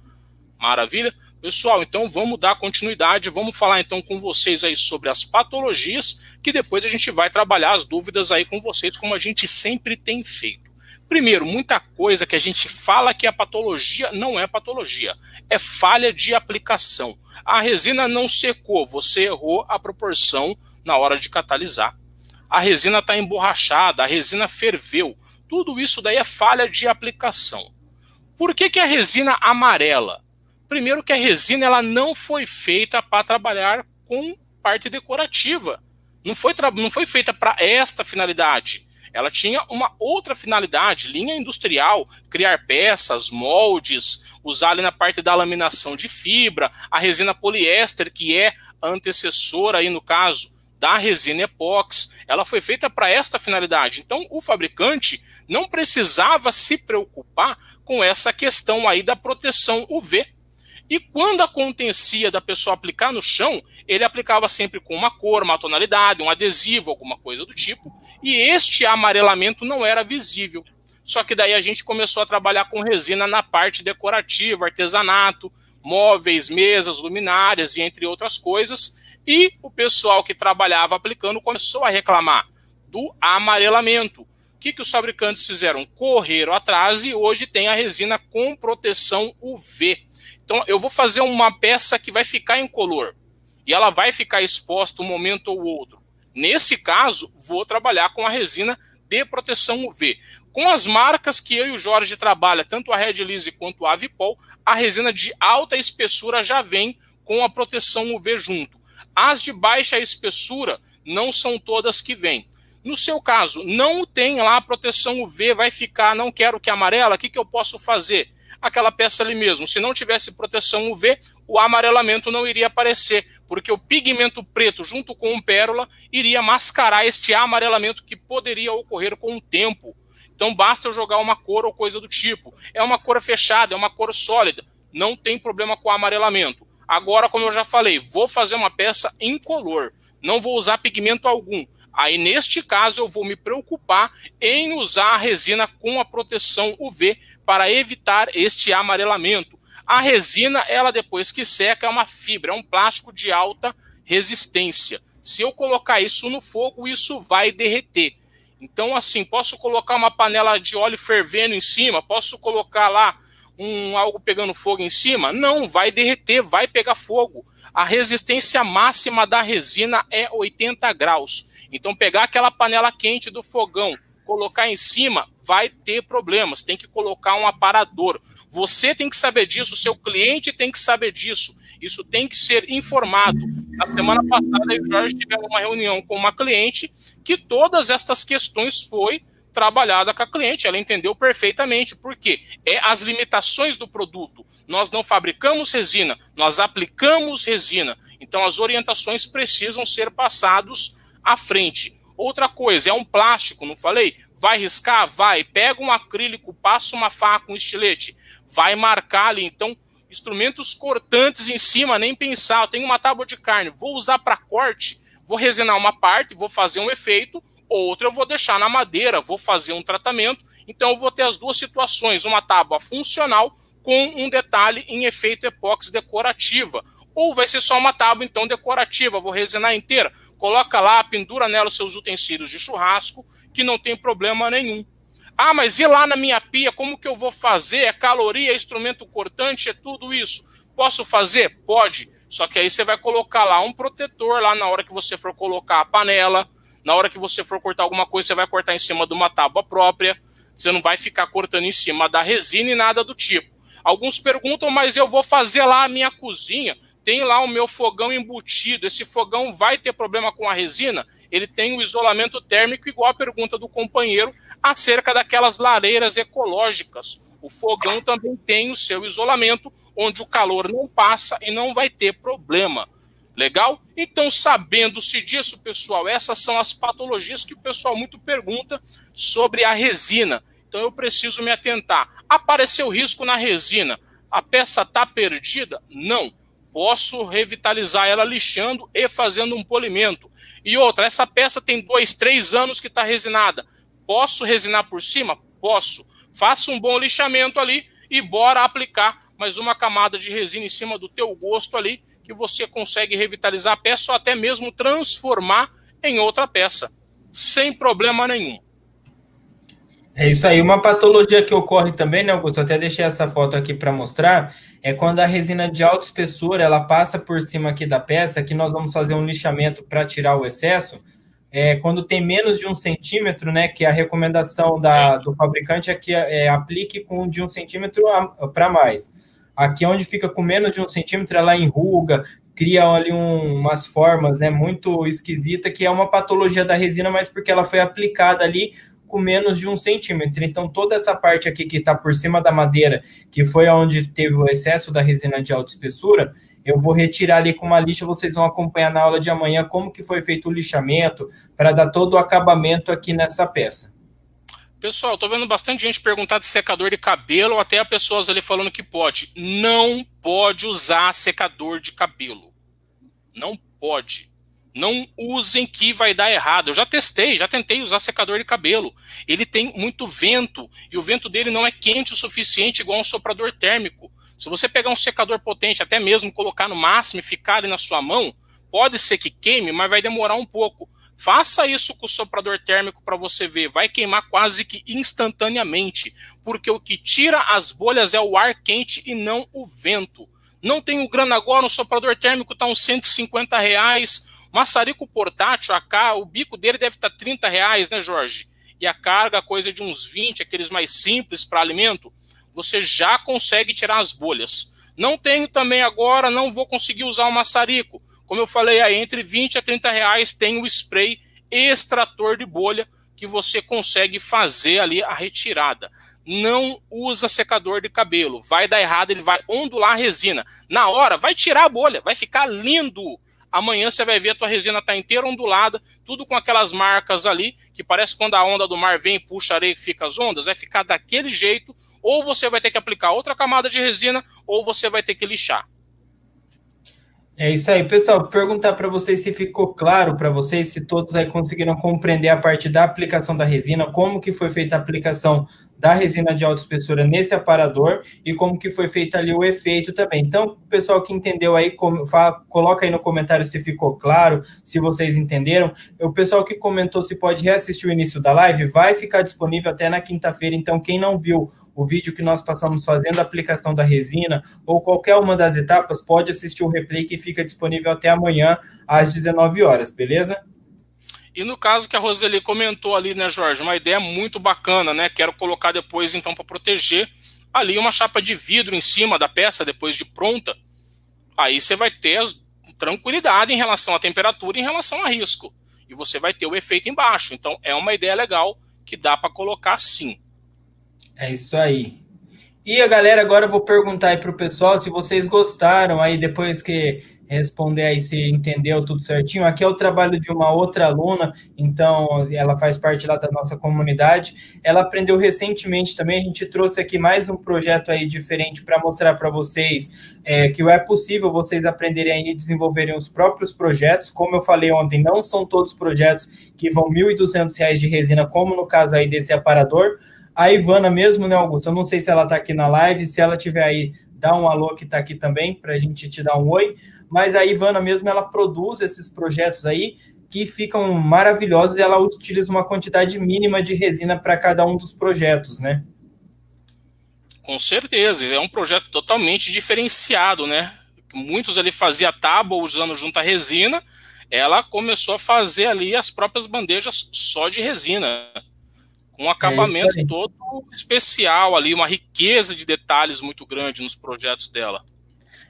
Maravilha? Pessoal, então vamos dar continuidade, vamos falar então com vocês aí sobre as patologias, que depois a gente vai trabalhar as dúvidas aí com vocês, como a gente sempre tem feito. Primeiro, muita coisa que a gente fala que a patologia não é patologia, é falha de aplicação. A resina não secou, você errou a proporção na hora de catalisar. A resina está emborrachada, a resina ferveu. Tudo isso daí é falha de aplicação. Por que a resina amarela? Primeiro que a resina ela não foi feita para trabalhar com parte decorativa. Não foi feita para esta finalidade. Ela tinha uma outra finalidade, linha industrial, criar peças, moldes, usar ali na parte da laminação de fibra, a resina poliéster, que é a antecessora aí no caso da resina epóxi, ela foi feita para esta finalidade. Então, o fabricante não precisava se preocupar com essa questão aí da proteção UV. E quando acontecia da pessoa aplicar no chão, ele aplicava sempre com uma cor, uma tonalidade, um adesivo, alguma coisa do tipo, e este amarelamento não era visível. Só que daí a gente começou a trabalhar com resina na parte decorativa, artesanato, móveis, mesas, luminárias e entre outras coisas, e o pessoal que trabalhava aplicando começou a reclamar do amarelamento. O que os fabricantes fizeram? Correram atrás e hoje tem a resina com proteção UV. Então eu vou fazer uma peça que vai ficar incolor e ela vai ficar exposta um momento ou outro. Nesse caso, vou trabalhar com a resina de proteção UV. Com as marcas que eu e o Jorge trabalha, tanto a Red Lease quanto a Avipol, a resina de alta espessura já vem com a proteção UV junto. As de baixa espessura não são todas que vêm. No seu caso, não tem lá a proteção UV, vai ficar, não quero que amarela, o que eu posso fazer? Aquela peça ali mesmo, se não tivesse proteção UV, o amarelamento não iria aparecer, porque o pigmento preto junto com o pérola iria mascarar este amarelamento que poderia ocorrer com o tempo. Então basta eu jogar uma cor ou coisa do tipo. É uma cor fechada, é uma cor sólida, não tem problema com o amarelamento. Agora, como eu já falei, vou fazer uma peça incolor, não vou usar pigmento algum. Aí, neste caso, eu vou me preocupar em usar a resina com a proteção UV para evitar este amarelamento. A resina, ela depois que seca, é uma fibra, é um plástico de alta resistência. Se eu colocar isso no fogo, isso vai derreter. Então, assim, posso colocar uma panela de óleo fervendo em cima, posso colocar lá algo pegando fogo em cima? Não, vai derreter, vai pegar fogo. A resistência máxima da resina é 80 graus. Então, pegar aquela panela quente do fogão, colocar em cima, vai ter problemas, tem que colocar um aparador. Você tem que saber disso, o seu cliente tem que saber disso, isso tem que ser informado. Na semana passada, eu e o Jorge tivemos uma reunião com uma cliente que todas estas questões foi trabalhada com a cliente, ela entendeu perfeitamente, porque é as limitações do produto. Nós não fabricamos resina, nós aplicamos resina. Então, as orientações precisam ser passadas à frente. Outra coisa, é um plástico, não falei? Vai riscar? Vai. Pega um acrílico, passa uma faca, um estilete, vai marcar ali. Então, instrumentos cortantes em cima, nem pensar. Eu tenho uma tábua de carne, vou usar para corte, vou resinar uma parte, vou fazer um efeito, outra eu vou deixar na madeira, vou fazer um tratamento. Então, eu vou ter as duas situações, uma tábua funcional com um detalhe em efeito epóxi decorativa. Ou vai ser só uma tábua, então, decorativa, vou resinar inteira. Coloca lá, pendura nela os seus utensílios de churrasco, que não tem problema nenhum. Ah, mas e lá na minha pia, como que eu vou fazer? É caloria, é instrumento cortante, é tudo isso. Posso fazer? Pode. Só que aí você vai colocar lá um protetor, lá na hora que você for colocar a panela, na hora que você for cortar alguma coisa, você vai cortar em cima de uma tábua própria, você não vai ficar cortando em cima da resina e nada do tipo. Alguns perguntam, mas eu vou fazer lá a minha cozinha, tem lá o meu fogão embutido, esse fogão vai ter problema com a resina? Ele tem o isolamento térmico, igual a pergunta do companheiro, acerca daquelas lareiras ecológicas. O fogão também tem o seu isolamento, onde o calor não passa e não vai ter problema. Legal? Então, sabendo-se disso, pessoal, essas são as patologias que o pessoal muito pergunta sobre a resina. Então, eu preciso me atentar. Apareceu risco na resina, a peça está perdida? Não. Posso revitalizar ela lixando e fazendo um polimento. E outra, essa peça tem 2, 3 anos que está resinada. Posso resinar por cima? Posso. Faça um bom lixamento ali e bora aplicar mais uma camada de resina em cima do teu gosto ali, que você consegue revitalizar a peça ou até mesmo transformar em outra peça, sem problema nenhum. É isso aí. Uma patologia que ocorre também, né, Augusto? Eu até deixei essa foto aqui para mostrar, é quando a resina de alta espessura, ela passa por cima aqui da peça, que nós vamos fazer um lixamento para tirar o excesso, quando tem menos de 1 centímetro, né, que a recomendação do fabricante é que aplique com de 1 centímetro para mais. Aqui onde fica com menos de 1 centímetro, ela enruga, cria ali umas formas, né, muito esquisitas, que é uma patologia da resina, mas porque ela foi aplicada ali com menos de 1 centímetro. Então, toda essa parte aqui que está por cima da madeira, que foi onde teve o excesso da resina de alta espessura, eu vou retirar ali com uma lixa, vocês vão acompanhar na aula de amanhã como que foi feito o lixamento, para dar todo o acabamento aqui nessa peça. Pessoal, tô vendo bastante gente perguntar de secador de cabelo, até pessoas ali falando que pode. Não pode usar secador de cabelo. Não pode. Não usem que vai dar errado. Eu já tentei usar secador de cabelo. Ele tem muito vento, e o vento dele não é quente o suficiente igual um soprador térmico. Se você pegar um secador potente, até mesmo colocar no máximo e ficar ali na sua mão, pode ser que queime, mas vai demorar um pouco. Faça isso com o soprador térmico para você ver, vai queimar quase que instantaneamente, porque o que tira as bolhas é o ar quente e não o vento. Não tenho grana agora, um soprador térmico está uns R$150, maçarico portátil, o bico dele deve estar R$30, né, Jorge? E a carga, coisa de uns 20, aqueles mais simples para alimento, você já consegue tirar as bolhas. Não tenho também agora, não vou conseguir usar o maçarico. Como eu falei, aí entre 20 a 30 reais tem o spray extrator de bolha que você consegue fazer ali a retirada. Não usa secador de cabelo, vai dar errado, ele vai ondular a resina. Na hora, vai tirar a bolha, vai ficar lindo. Amanhã você vai ver a tua resina está inteira ondulada, tudo com aquelas marcas ali, que parece quando a onda do mar vem e puxa a areia e fica as ondas, vai ficar daquele jeito, ou você vai ter que aplicar outra camada de resina, ou você vai ter que lixar. É isso aí, pessoal. Vou perguntar para vocês se ficou claro para vocês, se todos aí conseguiram compreender a parte da aplicação da resina, como que foi feita a aplicação da resina de alta espessura nesse aparador e como que foi feito ali o efeito também. Então, o pessoal que entendeu aí, coloca aí no comentário se ficou claro, se vocês entenderam. O pessoal que comentou se pode reassistir o início da live, vai ficar disponível até na quinta-feira. Então, quem não viu o vídeo que nós passamos fazendo a aplicação da resina ou qualquer uma das etapas, pode assistir o replay que fica disponível até amanhã às 19 horas, beleza? E no caso que a Roseli comentou ali, né, Jorge, uma ideia muito bacana, né? Quero colocar depois, então, para proteger ali uma chapa de vidro em cima da peça, depois de pronta. Aí você vai ter tranquilidade em relação à temperatura e em relação a risco. E você vai ter o efeito embaixo. Então, é uma ideia legal que dá para colocar sim. É isso aí. E a galera, agora eu vou perguntar aí pro pessoal se vocês gostaram aí, depois que responder aí se entendeu tudo certinho. Aqui é o trabalho de uma outra aluna, então ela faz parte lá da nossa comunidade. Ela aprendeu recentemente também, a gente trouxe aqui mais um projeto aí diferente para mostrar para vocês que é possível vocês aprenderem aí e desenvolverem os próprios projetos. Como eu falei ontem, não são todos projetos que vão R$ 1.200 de resina, como no caso aí desse aparador. A Ivana mesmo, né, Augusto? Eu não sei se ela está aqui na live, se ela tiver aí, dá um alô que está aqui também, para a gente te dar um oi. Mas a Ivana mesmo, ela produz esses projetos aí que ficam maravilhosos e ela utiliza uma quantidade mínima de resina para cada um dos projetos, né? Com certeza, é um projeto totalmente diferenciado, né? Muitos ali faziam tábua usando junta resina, ela começou a fazer ali as próprias bandejas só de resina, com um acabamento todo especial ali, uma riqueza de detalhes muito grande nos projetos dela.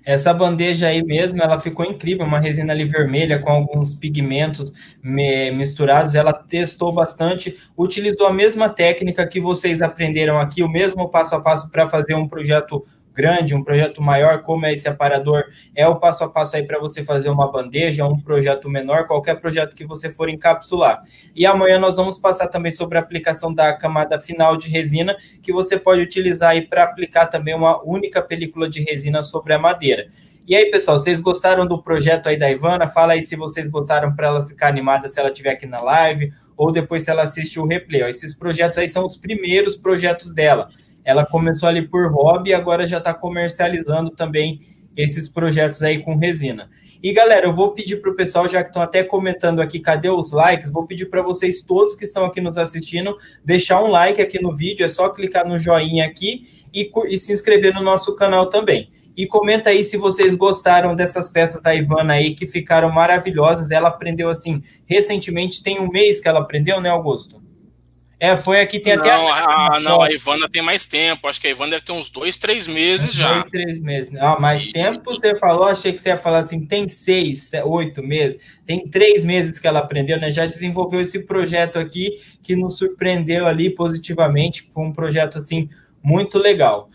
Essa bandeja aí mesmo, ela ficou incrível, uma resina ali vermelha com alguns pigmentos misturados, ela testou bastante, utilizou a mesma técnica que vocês aprenderam aqui, o mesmo passo a passo para fazer um projeto grande, um projeto maior, como é esse aparador, é o passo a passo aí para você fazer uma bandeja, um projeto menor, qualquer projeto que você for encapsular. E amanhã nós vamos passar também sobre a aplicação da camada final de resina, que você pode utilizar aí para aplicar também uma única película de resina sobre a madeira. E aí, pessoal, vocês gostaram do projeto aí da Ivana? Fala aí se vocês gostaram para ela ficar animada se ela estiver aqui na live, ou depois se ela assistir o replay. Ó, esses projetos aí são os primeiros projetos dela. Ela começou ali por hobby e agora já está comercializando também esses projetos aí com resina. E, galera, eu vou pedir para o pessoal, já que estão até comentando aqui, cadê os likes? Vou pedir para vocês todos que estão aqui nos assistindo, deixar um like aqui no vídeo, é só clicar no joinha aqui e se inscrever no nosso canal também. E comenta aí se vocês gostaram dessas peças da Ivana aí, que ficaram maravilhosas. Ela aprendeu, assim, recentemente, tem um mês que ela aprendeu, né, Augusto? Foi aqui, tem até... Não, a Ivana tem mais tempo. Acho que a Ivana deve ter uns 2, 3 meses já. 2, 3 meses. Mais tempo você falou, achei que você ia falar assim, tem 6, 8 meses. Tem 3 meses que ela aprendeu, né? Já desenvolveu esse projeto aqui que nos surpreendeu ali positivamente. Foi um projeto, assim, muito legal.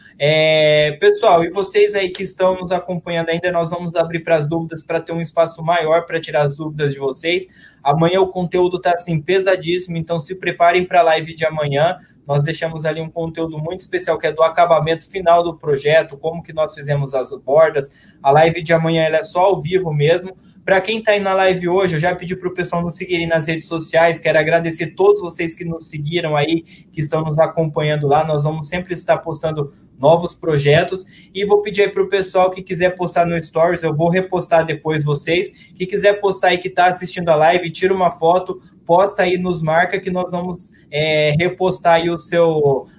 Pessoal, e vocês aí que estão nos acompanhando ainda, nós vamos abrir para as dúvidas, para ter um espaço maior para tirar as dúvidas de vocês. Amanhã o conteúdo está assim pesadíssimo, então se preparem para a live de amanhã. Nós deixamos ali um conteúdo muito especial, que é do acabamento final do projeto, como que nós fizemos as bordas. A live de amanhã ela é só ao vivo mesmo. Para quem está aí na live hoje, eu já pedi para o pessoal nos seguirem nas redes sociais. Quero agradecer a todos vocês que nos seguiram aí, que estão nos acompanhando lá. Nós vamos sempre estar postando novos projetos, e vou pedir aí para o pessoal que quiser postar no Stories, eu vou repostar depois vocês, que quiser postar aí que está assistindo a live, tira uma foto, posta aí, nos marca, que nós vamos repostar aí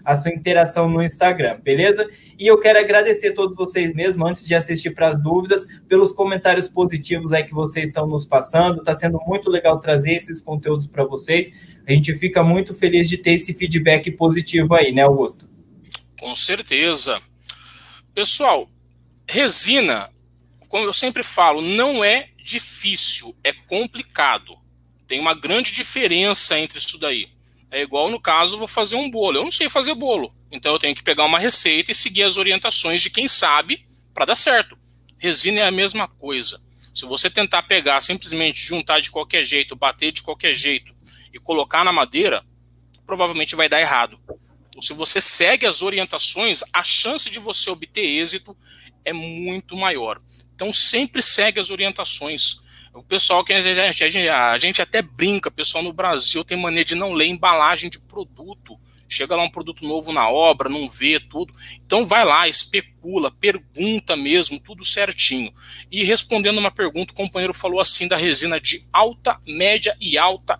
a sua interação no Instagram, beleza? E eu quero agradecer a todos vocês mesmo, antes de assistir para as dúvidas, pelos comentários positivos aí que vocês estão nos passando, está sendo muito legal trazer esses conteúdos para vocês, a gente fica muito feliz de ter esse feedback positivo aí, né, Augusto? Com certeza. Pessoal, resina, como eu sempre falo, não é difícil, é complicado. Tem uma grande diferença entre isso daí. É igual no caso, eu vou fazer um bolo. Eu não sei fazer bolo, então eu tenho que pegar uma receita e seguir as orientações de quem sabe para dar certo. Resina é a mesma coisa. Se você tentar pegar, simplesmente juntar de qualquer jeito, bater de qualquer jeito e colocar na madeira, provavelmente vai dar errado. Se você segue as orientações, a chance de você obter êxito é muito maior. Então, sempre segue as orientações. O pessoal, a gente até brinca, pessoal no Brasil tem mania de não ler embalagem de produto. Chega lá um produto novo na obra, não vê tudo. Então, vai lá, especula, pergunta mesmo, tudo certinho. E respondendo uma pergunta, o companheiro falou assim da resina de alta, média e alta...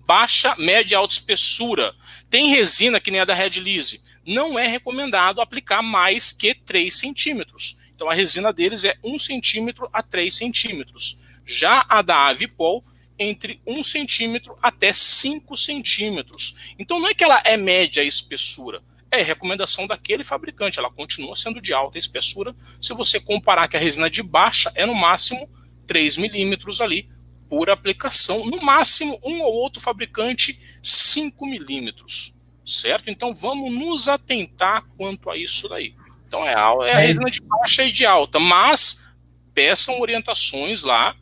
baixa, média e alta espessura. Tem resina que nem a da Red Lease. Não é recomendado aplicar mais que 3 centímetros. Então a resina deles é 1 centímetro a 3 centímetros. Já a da Avipol entre 1 centímetro até 5 centímetros. Então não é que ela é média espessura, é recomendação daquele fabricante, ela continua sendo de alta espessura, se você comparar que a resina de baixa é no máximo 3 milímetros ali por aplicação, no máximo um ou outro fabricante 5 milímetros, certo? Então vamos nos atentar quanto a isso daí. Então é a resina de baixa e de alta, mas peçam orientações lá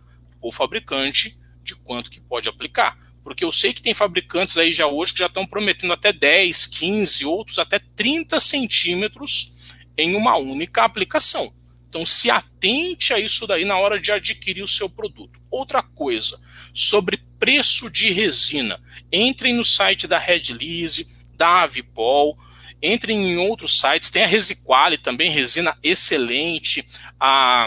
o fabricante de quanto que pode aplicar. Porque eu sei que tem fabricantes aí já hoje que já estão prometendo até 10, 15, outros até 30 centímetros em uma única aplicação. Então se atente a isso daí na hora de adquirir o seu produto. Outra coisa, sobre preço de resina. Entrem no site da Redlease, da Avipol, entrem em outros sites, tem a Resiquale também, resina excelente, a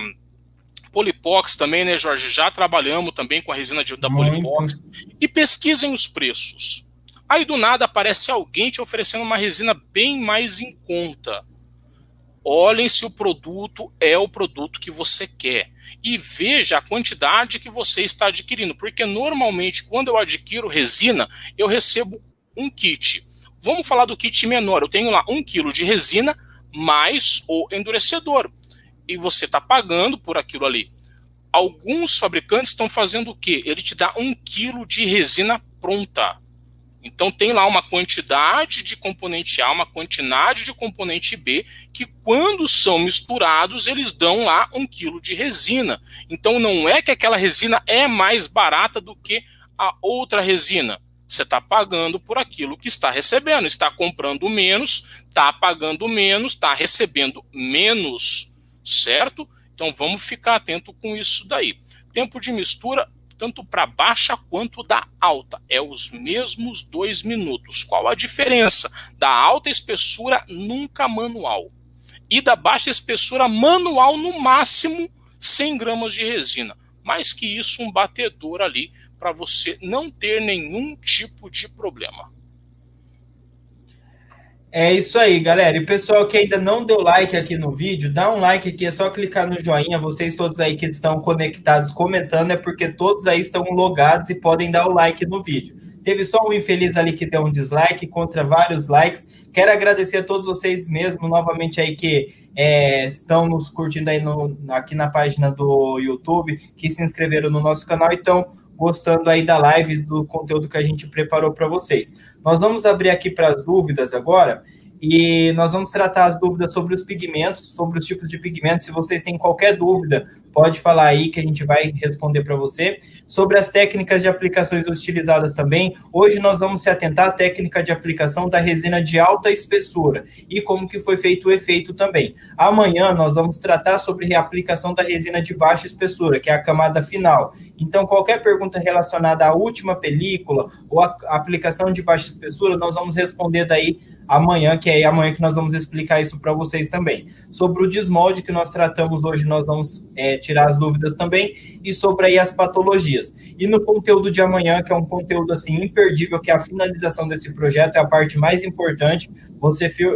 Polipox também, né, Jorge? Já trabalhamos também com a resina da Polipox. E pesquisem os preços. Aí do nada aparece alguém te oferecendo uma resina bem mais em conta. Olhem se o produto é o produto que você quer. E veja a quantidade que você está adquirindo. Porque normalmente quando eu adquiro resina, eu recebo um kit. Vamos falar do kit menor. Eu tenho lá 1 kg de resina mais o endurecedor. E você está pagando por aquilo ali. Alguns fabricantes estão fazendo o quê? Ele te dá 1 kg de resina pronta. Então tem lá uma quantidade de componente A, uma quantidade de componente B, que quando são misturados, eles dão lá 1 kg de resina. Então não é que aquela resina é mais barata do que a outra resina. Você está pagando por aquilo que está recebendo. Está comprando menos, está pagando menos, está recebendo menos. Certo? Então vamos ficar atento com isso daí. Tempo de mistura, tanto para baixa quanto da alta, é os mesmos 2 minutos. Qual a diferença? Da alta espessura nunca manual. E da baixa espessura manual no máximo 100 gramas de resina. Mais que isso, um batedor ali para você não ter nenhum tipo de problema. É isso aí, galera. E o pessoal que ainda não deu like aqui no vídeo, dá um like aqui, é só clicar no joinha. Vocês todos aí que estão conectados comentando, é porque todos aí estão logados e podem dar o like no vídeo. Teve só um infeliz ali que deu um dislike contra vários likes. Quero agradecer a todos vocês mesmo, novamente aí que estão nos curtindo aí aqui na página do YouTube, que se inscreveram no nosso canal e estão gostando aí da live, do conteúdo que a gente preparou para vocês. Nós vamos abrir aqui para as dúvidas agora, e nós vamos tratar as dúvidas sobre os pigmentos, sobre os tipos de pigmentos. Se vocês têm qualquer dúvida, pode falar aí que a gente vai responder para você. Sobre as técnicas de aplicações utilizadas também, hoje nós vamos se atentar à técnica de aplicação da resina de alta espessura e como que foi feito o efeito também. Amanhã nós vamos tratar sobre a aplicação da resina de baixa espessura, que é a camada final. Então, qualquer pergunta relacionada à última película ou à aplicação de baixa espessura, nós vamos responder daí amanhã, que é amanhã que nós vamos explicar isso para vocês também. Sobre o desmolde que nós tratamos hoje, nós vamos tirar as dúvidas também, e sobre aí as patologias. E no conteúdo de amanhã, que é um conteúdo assim imperdível, que é a finalização desse projeto, é a parte mais importante.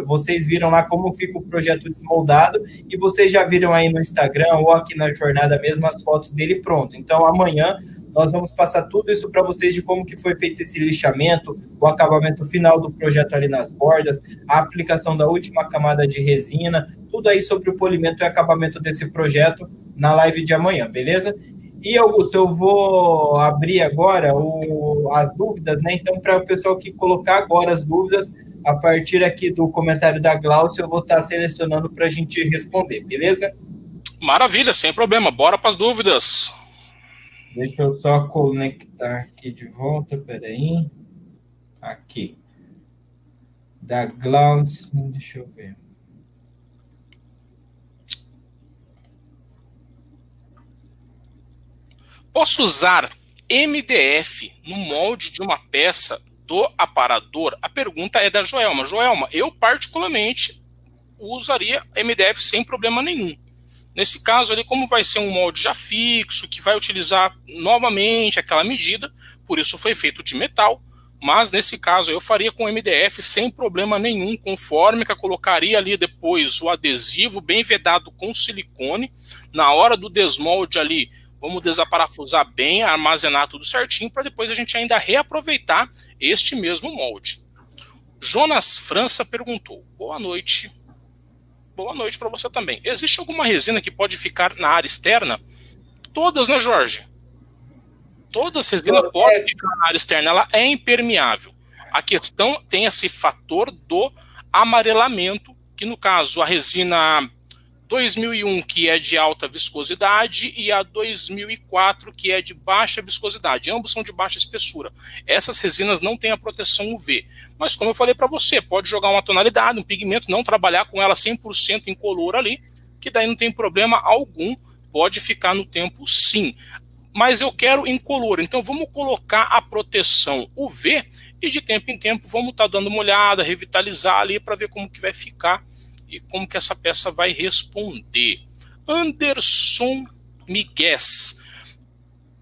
Vocês viram lá como fica o projeto desmoldado, e vocês já viram aí no Instagram ou aqui na jornada mesmo as fotos dele pronto. Então amanhã nós vamos passar tudo isso para vocês de como que foi feito esse lixamento, o acabamento final do projeto ali nas bordas, a aplicação da última camada de resina, tudo aí sobre o polimento e acabamento desse projeto na live de amanhã, beleza? E, Augusto, eu vou abrir agora as dúvidas, né? Então, para o pessoal que colocar agora as dúvidas, a partir aqui do comentário da Glaucia, eu vou estar selecionando para a gente responder, beleza? Maravilha, sem problema. Bora para as dúvidas. Deixa eu só conectar aqui de volta, peraí. Aqui. Da Glaucia, deixa eu ver. Posso usar MDF no molde de uma peça do aparador? A pergunta é da Joelma. Joelma, eu particularmente usaria MDF sem problema nenhum. Nesse caso ali, como vai ser um molde já fixo, que vai utilizar novamente aquela medida, por isso foi feito de metal, mas nesse caso eu faria com MDF sem problema nenhum, conforme que eu colocaria ali depois o adesivo bem vedado com silicone. Na hora do desmolde ali, Vamos desaparafusar bem, armazenar tudo certinho, para depois a gente ainda reaproveitar este mesmo molde. Jonas França perguntou, boa noite. Boa noite para você também. Existe alguma resina que pode ficar na área externa? Todas, né, Jorge? Todas as resinas podem ficar na área externa, ela é impermeável. A questão tem esse fator do amarelamento, que no caso a resina 2001, que é de alta viscosidade, e a 2004, que é de baixa viscosidade. Ambos são de baixa espessura. Essas resinas não têm a proteção UV. Mas como eu falei para você, pode jogar uma tonalidade, um pigmento, não trabalhar com ela 100% incolor ali, que daí não tem problema algum, pode ficar no tempo sim. Mas eu quero incolor, então vamos colocar a proteção UV e de tempo em tempo vamos estar dando uma olhada, revitalizar ali para ver como que vai ficar e como que essa peça vai responder. Anderson Miguez,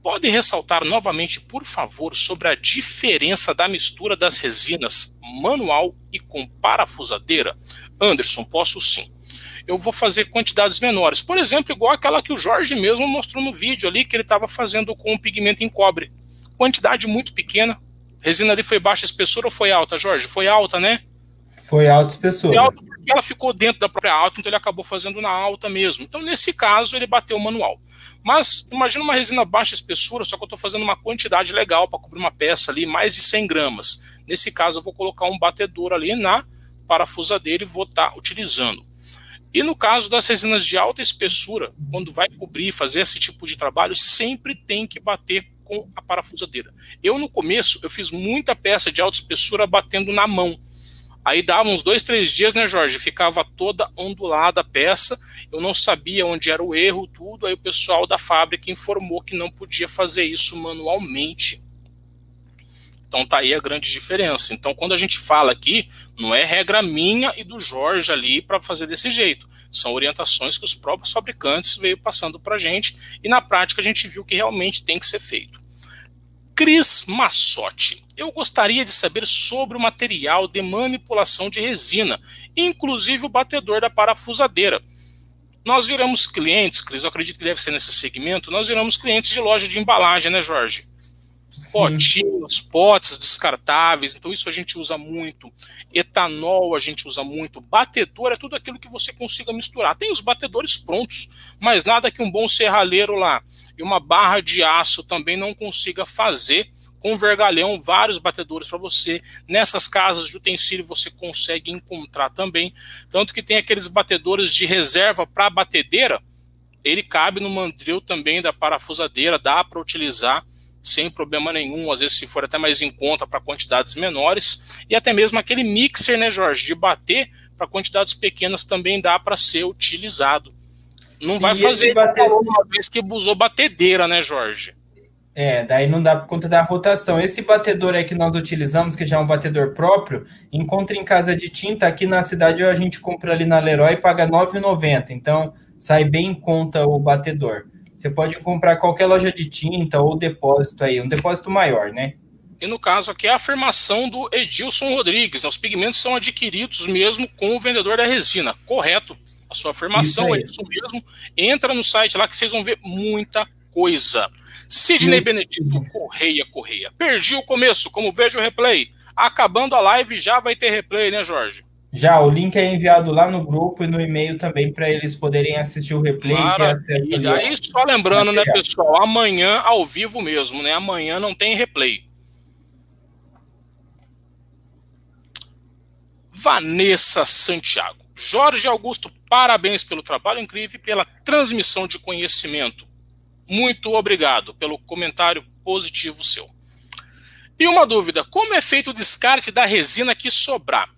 pode ressaltar novamente, por favor, sobre a diferença da mistura das resinas manual e com parafusadeira? Anderson, posso sim. Eu vou fazer quantidades menores. Por exemplo, igual aquela que o Jorge mesmo mostrou no vídeo ali, que ele estava fazendo com pigmento em cobre. Quantidade muito pequena. A resina ali foi baixa espessura ou foi alta, Jorge? Foi alta, né? Foi alta espessura. Foi alta porque ela ficou dentro da própria alta, então ele acabou fazendo na alta mesmo. Então, nesse caso, ele bateu o manual. Mas, imagina uma resina baixa espessura, só que eu estou fazendo uma quantidade legal para cobrir uma peça ali, mais de 100 gramas. Nesse caso, eu vou colocar um batedor ali na parafusadeira e vou estar utilizando. E no caso das resinas de alta espessura, quando vai cobrir, fazer esse tipo de trabalho, sempre tem que bater com a parafusadeira. Eu, no começo, eu fiz muita peça de alta espessura batendo na mão. Aí dava uns 2, 3 dias, né, Jorge? Ficava toda ondulada a peça, eu não sabia onde era o erro, tudo. Aí o pessoal da fábrica informou que não podia fazer isso manualmente. Então tá aí a grande diferença. Então quando a gente fala aqui, não é regra minha e do Jorge ali para fazer desse jeito. São orientações que os próprios fabricantes veio passando para a gente e na prática a gente viu que realmente tem que ser feito. Cris Massotti, eu gostaria de saber sobre o material de manipulação de resina, inclusive o batedor da parafusadeira. Nós viramos clientes, Cris, eu acredito que deve ser nesse segmento, nós viramos clientes de loja de embalagem, né, Jorge? Potinhos, potes descartáveis, então isso a gente usa muito. Etanol a gente usa muito. Batedor é tudo aquilo que você consiga misturar. Tem os batedores prontos, mas nada que um bom serralheiro lá e uma barra de aço também não consiga fazer. Com vergalhão, vários batedores para você. Nessas casas de utensílio você consegue encontrar também. Tanto que tem aqueles batedores de reserva para batedeira. Ele cabe no mandril também da parafusadeira, dá para utilizar sem problema nenhum, às vezes se for até mais em conta para quantidades menores, e até mesmo aquele mixer, né, Jorge, de bater para quantidades pequenas também dá para ser utilizado. Não vai fazer uma vez que usou batedeira, né, Jorge? Daí não dá por conta da rotação. Esse batedor aí que nós utilizamos, que já é um batedor próprio, encontra em casa de tinta, aqui na cidade a gente compra ali na Leroy e paga R$ 9,90, então sai bem em conta o batedor. Você pode comprar qualquer loja de tinta ou depósito aí, um depósito maior, né? E no caso aqui é a afirmação do Edilson Rodrigues, né? Os pigmentos são adquiridos mesmo com o vendedor da resina, correto? A sua afirmação é isso mesmo. Entra no site lá que vocês vão ver muita coisa. Sidney Benedito, Correia. Perdi o começo, como vejo o replay. Acabando a live já vai ter replay, né, Jorge? Já, o link é enviado lá no grupo e no e-mail também para eles poderem assistir o replay. E daí só lembrando, né, pessoal, amanhã ao vivo mesmo, né? Amanhã não tem replay. Vanessa Santiago. Jorge Augusto, parabéns pelo trabalho incrível e pela transmissão de conhecimento. Muito obrigado pelo comentário positivo seu. E uma dúvida, como é feito o descarte da resina que sobrar?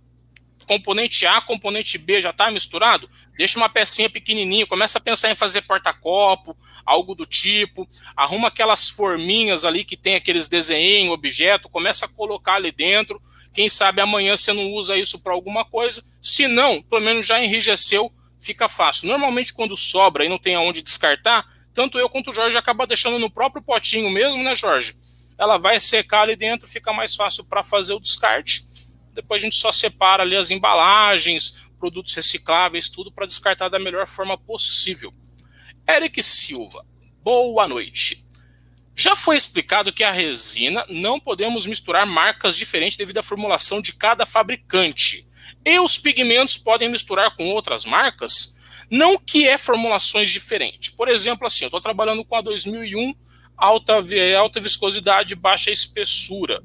Componente A, componente B já está misturado? Deixa uma pecinha pequenininha, começa a pensar em fazer porta-copo, algo do tipo, arruma aquelas forminhas ali que tem aqueles desenhos, objeto, começa a colocar ali dentro, quem sabe amanhã você não usa isso para alguma coisa, se não, pelo menos já enrijeceu, fica fácil. Normalmente quando sobra e não tem aonde descartar, tanto eu quanto o Jorge acaba deixando no próprio potinho mesmo, né, Jorge? Ela vai secar ali dentro, fica mais fácil para fazer o descarte. Depois a gente só separa ali as embalagens, produtos recicláveis, tudo para descartar da melhor forma possível. Eric Silva, Boa noite. Já foi explicado que a resina não podemos misturar marcas diferentes devido à formulação de cada fabricante. E os pigmentos podem misturar com outras marcas? Não que é formulações diferentes. Por exemplo, assim, eu estou trabalhando com a 2001, alta viscosidade, baixa espessura.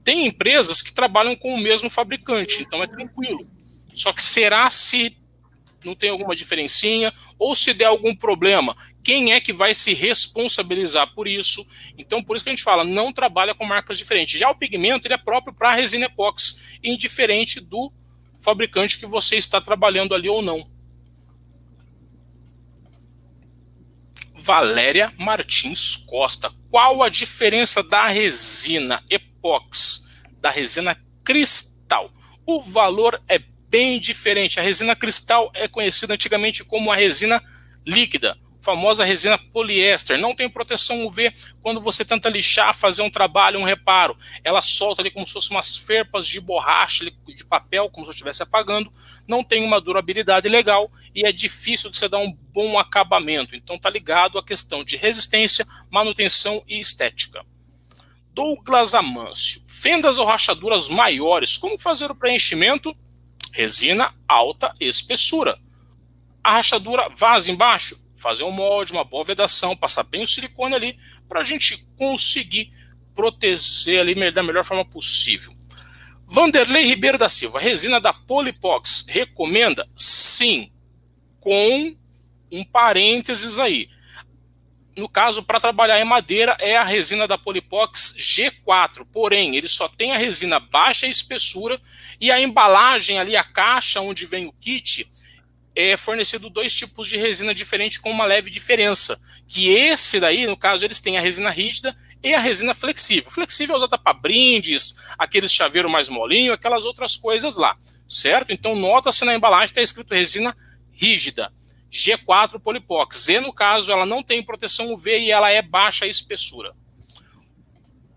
Tem empresas que trabalham com o mesmo fabricante, então é tranquilo. Só que será se não tem alguma diferencinha, ou se der algum problema, quem é que vai se responsabilizar por isso? Então, por isso que a gente fala, não trabalha com marcas diferentes. Já o pigmento, ele é próprio para a resina epóxi, indiferente do fabricante que você está trabalhando ali ou não. Valéria Martins Costa. Qual a diferença da resina epóxi da resina cristal? O valor é bem diferente. A resina cristal é conhecida antigamente como a resina líquida, a famosa resina poliéster. Não tem proteção UV quando você tenta lixar, fazer um trabalho, um reparo. Ela solta ali como se fossem umas ferpas de borracha, de papel, como se eu estivesse apagando. Não tem uma durabilidade legal e é difícil de você dar um bom acabamento. Então está ligado à questão de resistência, manutenção e estética. Douglas Amâncio. Fendas ou rachaduras maiores, como fazer o preenchimento? Resina alta espessura. A rachadura vaza embaixo, fazer um molde, uma boa vedação, passar bem o silicone ali, para a gente conseguir proteger ali da melhor forma possível. Vanderlei Ribeiro da Silva, resina da Polipox, recomenda? Sim, com um parênteses aí. No caso, para trabalhar em madeira, é a resina da Polipox G4, porém, ele só tem a resina baixa espessura e a embalagem ali, a caixa onde vem o kit, é fornecido 2 tipos de resina diferentes com uma leve diferença, que esse daí, no caso, eles têm a resina rígida e a resina flexível. Flexível é usada para brindes, aqueles chaveiro mais molinho, aquelas outras coisas lá, certo? Então, nota-se na embalagem está escrito resina rígida. G4 Polipox. E no caso, ela não tem proteção UV e ela é baixa espessura.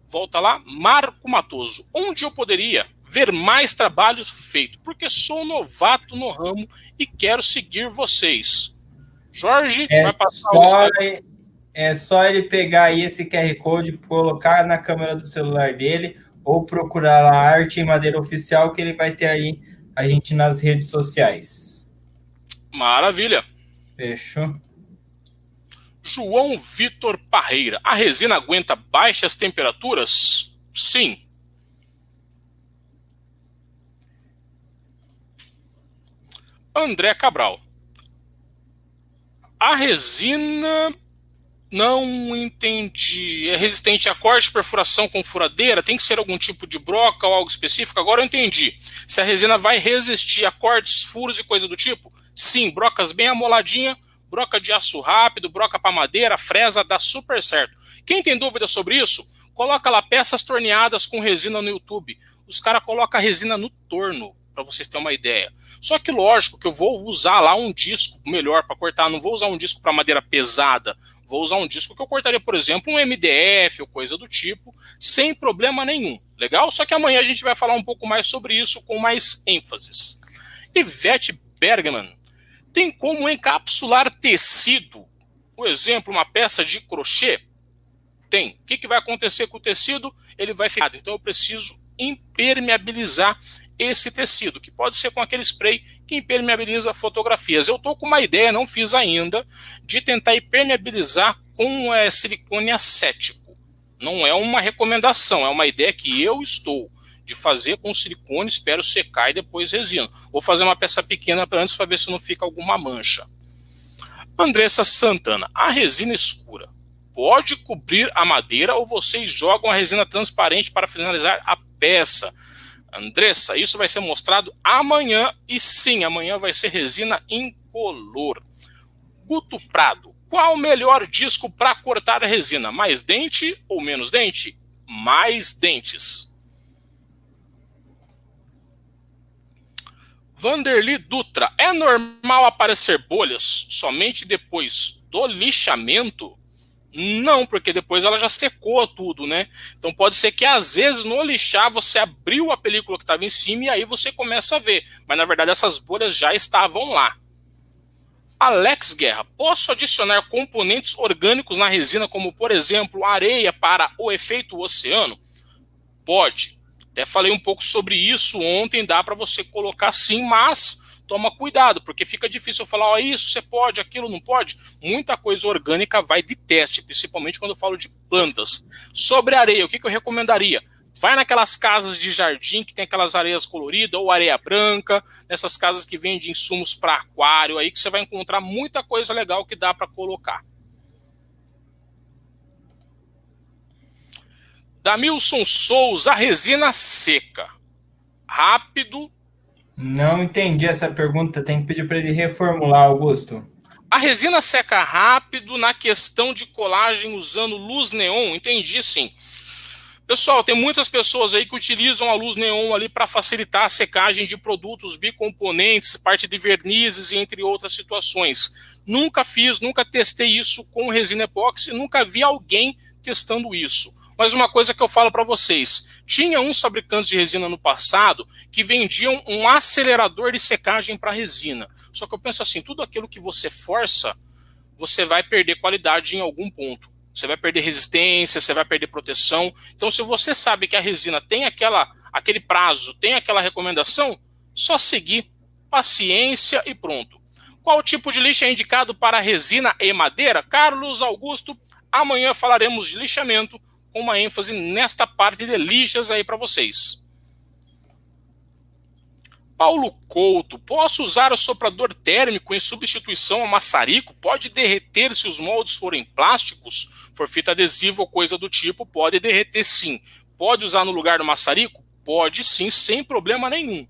Volta lá. Marco Matoso. Onde eu poderia ver mais trabalhos feitos? Porque sou novato no ramo e quero seguir vocês. Jorge, vai passar o... É só ele pegar aí esse QR Code, colocar na câmera do celular dele ou procurar lá Arte em Madeira Oficial, que ele vai ter aí a gente nas redes sociais. Maravilha. Fechou. João Vitor Parreira. A resina aguenta baixas temperaturas? Sim. André Cabral. A resina... Não entendi. É resistente a corte, perfuração com furadeira? Tem que ser algum tipo de broca ou algo específico? Agora eu entendi. Se a resina vai resistir a cortes, furos e coisa do tipo? Sim, brocas bem amoladinha, broca de aço rápido, broca para madeira, fresa, dá super certo. Quem tem dúvida sobre isso, coloca lá peças torneadas com resina no YouTube. Os caras colocam a resina no torno, para vocês terem uma ideia. Só que lógico que eu vou usar lá um disco melhor para cortar, não vou usar um disco para madeira pesada. Vou usar um disco que eu cortaria, por exemplo, um MDF ou coisa do tipo, sem problema nenhum. Legal? Só que amanhã a gente vai falar um pouco mais sobre isso com mais ênfases. Ivete Bergman. Tem como encapsular tecido? Por exemplo, uma peça de crochê? Tem. O que vai acontecer com o tecido? Ele vai ficar. Então eu preciso impermeabilizar esse tecido, que pode ser com aquele spray que impermeabiliza fotografias. Eu estou com uma ideia, não fiz ainda, de tentar impermeabilizar com silicone acético. Não é uma recomendação, é uma ideia que eu estou de fazer com silicone, espero secar e depois resina. Vou fazer uma peça pequena antes para ver se não fica alguma mancha. Andressa Santana, a resina escura pode cobrir a madeira ou vocês jogam a resina transparente para finalizar a peça? Andressa, isso vai ser mostrado amanhã, e sim, amanhã vai ser resina incolor. Guto Prado, qual o melhor disco para cortar a resina? Mais dente ou menos dente? Mais dentes. Vanderly Dutra, é normal aparecer bolhas somente depois do lixamento? Não, porque depois ela já secou tudo, né? Então pode ser que às vezes no lixar você abriu a película que estava em cima e aí você começa a ver. Mas na verdade essas bolhas já estavam lá. Alex Guerra, posso adicionar componentes orgânicos na resina, como, por exemplo, areia para o efeito oceano? Pode. Até falei um pouco sobre isso ontem, dá para você colocar sim, mas toma cuidado, porque fica difícil eu falar, ó, isso você pode, aquilo não pode. Muita coisa orgânica vai de teste, principalmente quando eu falo de plantas. Sobre areia, o que eu recomendaria? Vai naquelas casas de jardim que tem aquelas areias coloridas ou areia branca, nessas casas que vendem insumos para aquário, aí que você vai encontrar muita coisa legal que dá para colocar. Damilson Souza, resina seca. Rápido. Não entendi essa pergunta, tem que pedir para ele reformular, Augusto. A resina seca rápido na questão de colagem usando luz neon, entendi sim. Pessoal, tem muitas pessoas aí que utilizam a luz neon ali para facilitar a secagem de produtos bicomponentes, parte de vernizes e entre outras situações. Nunca fiz, nunca testei isso com resina epóxi, nunca vi alguém testando isso. Mas uma coisa que eu falo para vocês, tinha uns fabricantes de resina no passado que vendiam um acelerador de secagem para resina. Só que eu penso assim, tudo aquilo que você força, você vai perder qualidade em algum ponto. Você vai perder resistência, você vai perder proteção. Então, se você sabe que a resina tem aquele prazo, tem aquela recomendação, só seguir, paciência e pronto. Qual tipo de lixo é indicado para resina e madeira? Carlos Augusto, amanhã falaremos de lixamento, com uma ênfase nesta parte de lixas aí para vocês. Paulo Couto, posso usar o soprador térmico em substituição ao maçarico? Pode derreter se os moldes forem plásticos? For fita adesiva ou coisa do tipo, pode derreter sim. Pode usar no lugar do maçarico? Pode sim, sem problema nenhum.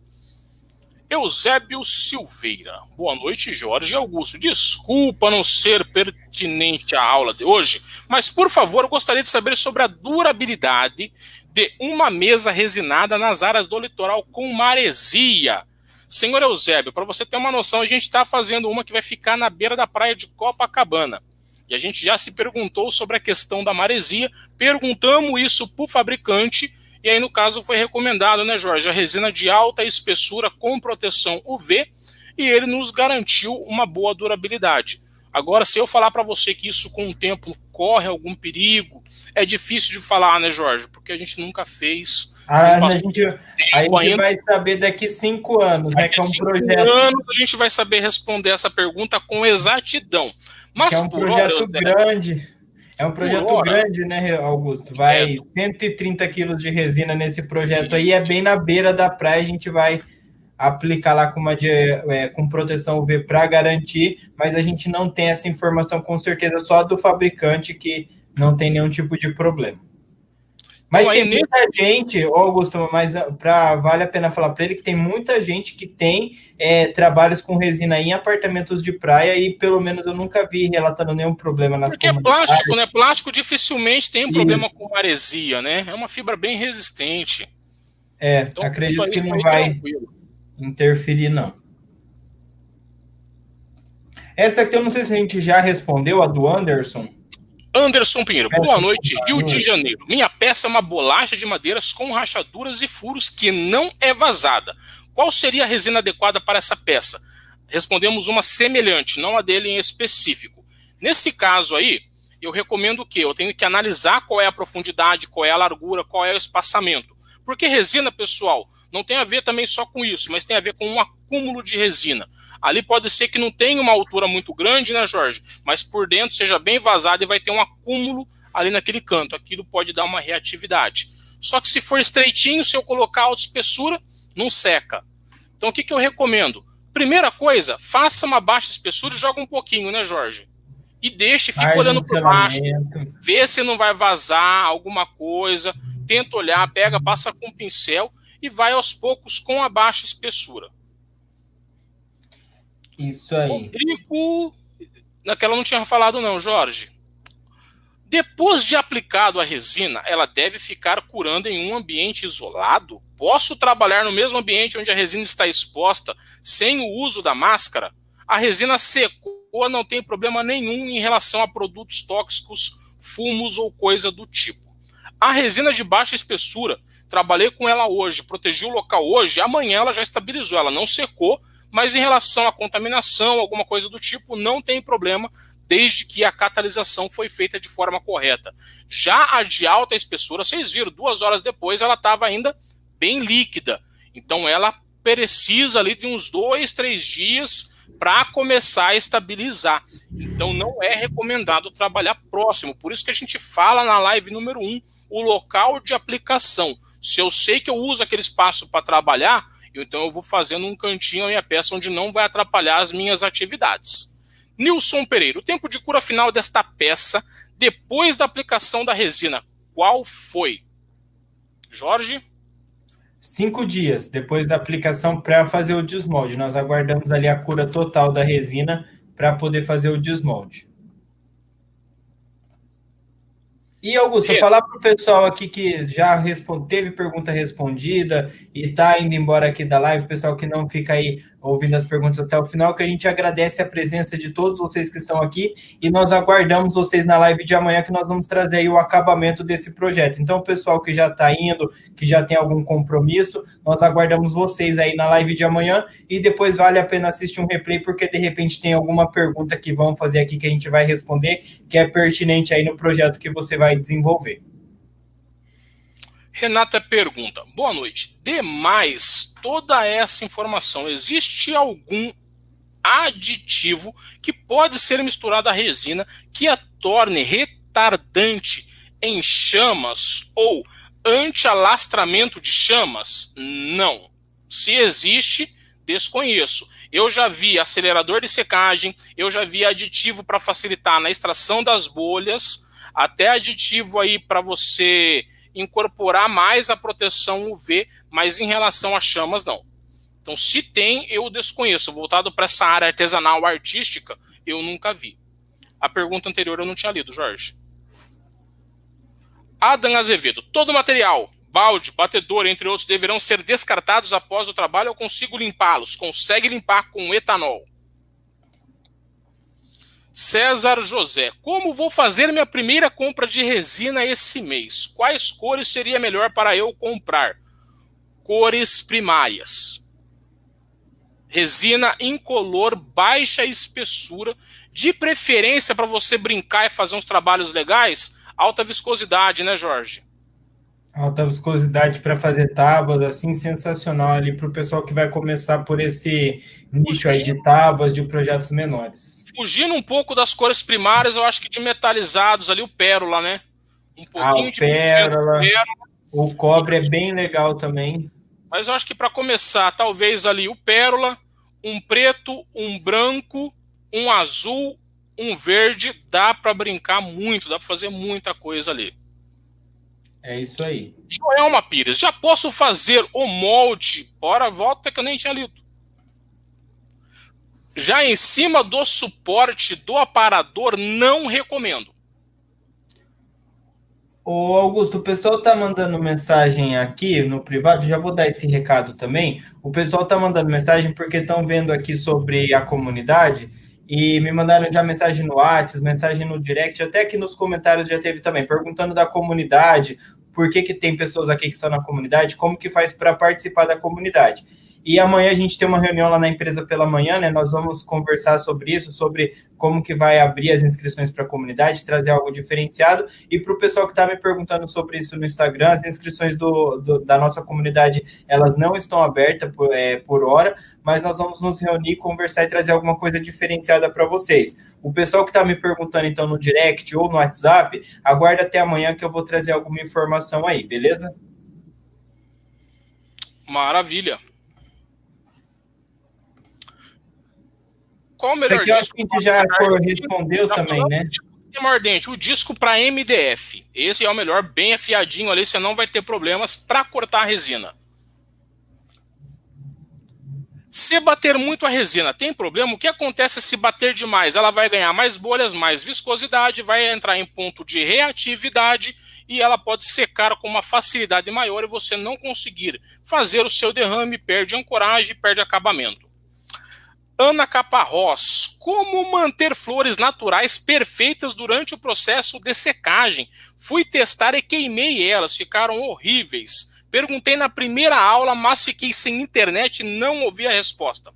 Eusébio Silveira. Boa noite, Jorge e Augusto. Desculpa não ser pertinente à aula de hoje, mas, por favor, eu gostaria de saber sobre a durabilidade de uma mesa resinada nas áreas do litoral com maresia. Senhor Eusébio, para você ter uma noção, a gente está fazendo uma que vai ficar na beira da praia de Copacabana. E a gente já se perguntou sobre a questão da maresia, perguntamos isso para o fabricante, e aí no caso foi recomendado, né, Jorge, a resina de alta espessura com proteção UV, e ele nos garantiu uma boa durabilidade. Agora, se eu falar para você que isso com o tempo corre algum perigo, é difícil de falar, né, Jorge? Porque a gente nunca fez. A gente vai saber daqui 5 anos, né? Que é um projeto. Anos a gente vai saber responder essa pergunta com exatidão. Mas é um projeto grande. É um projeto grande, né, Augusto? Vai 130 quilos de resina nesse projeto aí, é bem na beira da praia, a gente vai aplicar lá com proteção UV para garantir, mas a gente não tem essa informação com certeza, só do fabricante que não tem nenhum tipo de problema. Mas então, tem muita gente, Augusto, mas vale a pena falar para ele que tem muita gente que tem trabalhos com resina em apartamentos de praia e pelo menos eu nunca vi relatando nenhum problema nas Porque é plástico, né? Plástico dificilmente tem um problema com maresia, né? É uma fibra bem resistente. Então, acredito que não vai interferir, não. Essa aqui eu não sei se a gente já respondeu, a do Anderson. Anderson Pinheiro, boa noite, Rio de Janeiro. Minha peça é uma bolacha de madeiras com rachaduras e furos que não é vazada. Qual seria a resina adequada para essa peça? Respondemos uma semelhante, não a dele em específico. Nesse caso aí, eu recomendo o quê? Eu tenho que analisar qual é a profundidade, qual é a largura, qual é o espaçamento. Porque resina, pessoal, não tem a ver também só com isso, mas tem a ver com um acúmulo de resina. Ali pode ser que não tenha uma altura muito grande, né, Jorge? Mas por dentro seja bem vazado e vai ter um acúmulo ali naquele canto. Aquilo pode dar uma reatividade. Só que se for estreitinho, se eu colocar alta espessura, não seca. Então o que eu recomendo? Primeira coisa, faça uma baixa espessura e joga um pouquinho, né, Jorge? E deixe, fica olhando por baixo, vê se não vai vazar alguma coisa, tenta olhar, pega, passa com um pincel e vai aos poucos com a baixa espessura. Isso aí. Rodrigo, naquela não tinha falado não, Jorge. Depois de aplicado a resina, ela deve ficar curando em um ambiente isolado? Posso trabalhar no mesmo ambiente onde a resina está exposta, sem o uso da máscara? A resina secou, não tem problema nenhum em relação a produtos tóxicos, fumos ou coisa do tipo. A resina de baixa espessura, trabalhei com ela hoje, protegi o local hoje, amanhã ela já estabilizou, ela não secou, mas em relação à contaminação, alguma coisa do tipo, não tem problema, desde que a catalisação foi feita de forma correta. Já a de alta espessura, vocês viram, 2 horas depois ela estava ainda bem líquida. Então ela precisa ali de uns 2, 3 dias para começar a estabilizar. Então não é recomendado trabalhar próximo. Por isso que a gente fala na live número 1, o local de aplicação. Se eu sei que eu uso aquele espaço para trabalhar, então eu vou fazendo um cantinho a minha peça onde não vai atrapalhar as minhas atividades. Nilson Pereira, o tempo de cura final desta peça, depois da aplicação da resina, qual foi? Jorge? 5 dias depois da aplicação para fazer o desmolde. Nós aguardamos ali a cura total da resina para poder fazer o desmolde. E, Augusto, falar para o pessoal aqui que já teve pergunta respondida e está indo embora aqui da live, pessoal que não fica aí ouvindo as perguntas até o final, que a gente agradece a presença de todos vocês que estão aqui e nós aguardamos vocês na live de amanhã, que nós vamos trazer aí o acabamento desse projeto. Então, o pessoal que já está indo, que já tem algum compromisso, nós aguardamos vocês aí na live de amanhã e depois vale a pena assistir um replay, porque de repente tem alguma pergunta que vão fazer aqui que a gente vai responder, que é pertinente aí no projeto que você vai desenvolver. Renata pergunta, boa noite, demais toda essa informação, existe algum aditivo que pode ser misturado à resina que a torne retardante em chamas ou anti-alastramento de chamas? Não. Se existe, desconheço. Eu já vi acelerador de secagem, eu já vi aditivo para facilitar na extração das bolhas, até aditivo aí para você incorporar mais a proteção UV, mas em relação a chamas, não. Então, se tem, eu desconheço. Voltado para essa área artesanal, artística, eu nunca vi. A pergunta anterior eu não tinha lido, Jorge. Adam Azevedo. Todo material, balde, batedor, entre outros, deverão ser descartados após o trabalho, eu consigo limpá-los? Consegue limpar com etanol? César José, como vou fazer minha primeira compra de resina esse mês? Quais cores seria melhor para eu comprar? Cores primárias. Resina incolor, baixa espessura, de preferência para você brincar e fazer uns trabalhos legais, alta viscosidade, né, Jorge? Alta viscosidade para fazer tábuas, assim, sensacional ali para o pessoal que vai começar por esse nicho aí de tábuas, de projetos menores. Fugindo um pouco das cores primárias, eu acho que de metalizados ali, o pérola, né? Um pouquinho o de pérola, o cobre é bem legal também. Mas eu acho que para começar, talvez ali o pérola, um preto, um branco, um azul, um verde, dá para brincar muito, dá para fazer muita coisa ali. É isso aí. Joelma Pires, já posso fazer o molde? Bora, volta que eu nem tinha lido. Já em cima do suporte do aparador, não recomendo. Ô Augusto, o pessoal tá mandando mensagem aqui no privado, já vou dar esse recado também. O pessoal tá mandando mensagem porque estão vendo aqui sobre a comunidade e me mandaram já mensagem no WhatsApp, mensagem no direct, até aqui nos comentários já teve também, perguntando da comunidade, por que tem pessoas aqui que estão na comunidade, como que faz para participar da comunidade. E amanhã a gente tem uma reunião lá na empresa pela manhã, né? Nós vamos conversar sobre isso, sobre como que vai abrir as inscrições para a comunidade, trazer algo diferenciado. E para o pessoal que está me perguntando sobre isso no Instagram, as inscrições da nossa comunidade, elas não estão abertas por hora, mas nós vamos nos reunir, conversar e trazer alguma coisa diferenciada para vocês. O pessoal que está me perguntando, então, no direct ou no WhatsApp, aguarda até amanhã que eu vou trazer alguma informação aí, beleza? Maravilha. Qual o melhor disco? Acho que a gente já respondeu também, né? Mordente, o disco para MDF. Esse é o melhor, bem afiadinho ali, você não vai ter problemas para cortar a resina. Se bater muito a resina, tem problema? O que acontece se bater demais? Ela vai ganhar mais bolhas, mais viscosidade, vai entrar em ponto de reatividade e ela pode secar com uma facilidade maior e você não conseguir fazer o seu derrame, perde ancoragem, perde acabamento. Ana Caparrós, como manter flores naturais perfeitas durante o processo de secagem? Fui testar e queimei elas, ficaram horríveis. Perguntei na primeira aula, mas fiquei sem internet e não ouvi a resposta.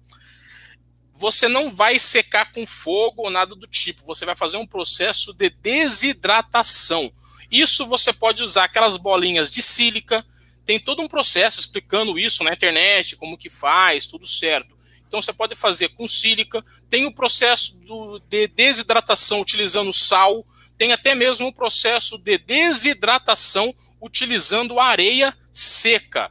você não vai secar com fogo ou nada do tipo. Você vai fazer um processo de desidratação. Isso você pode usar aquelas bolinhas de sílica. Tem todo um processo explicando isso na internet, como que faz, tudo certo. Então você pode fazer com sílica. Tem o processo de desidratação utilizando sal. Tem até mesmo o processo de desidratação utilizando areia seca.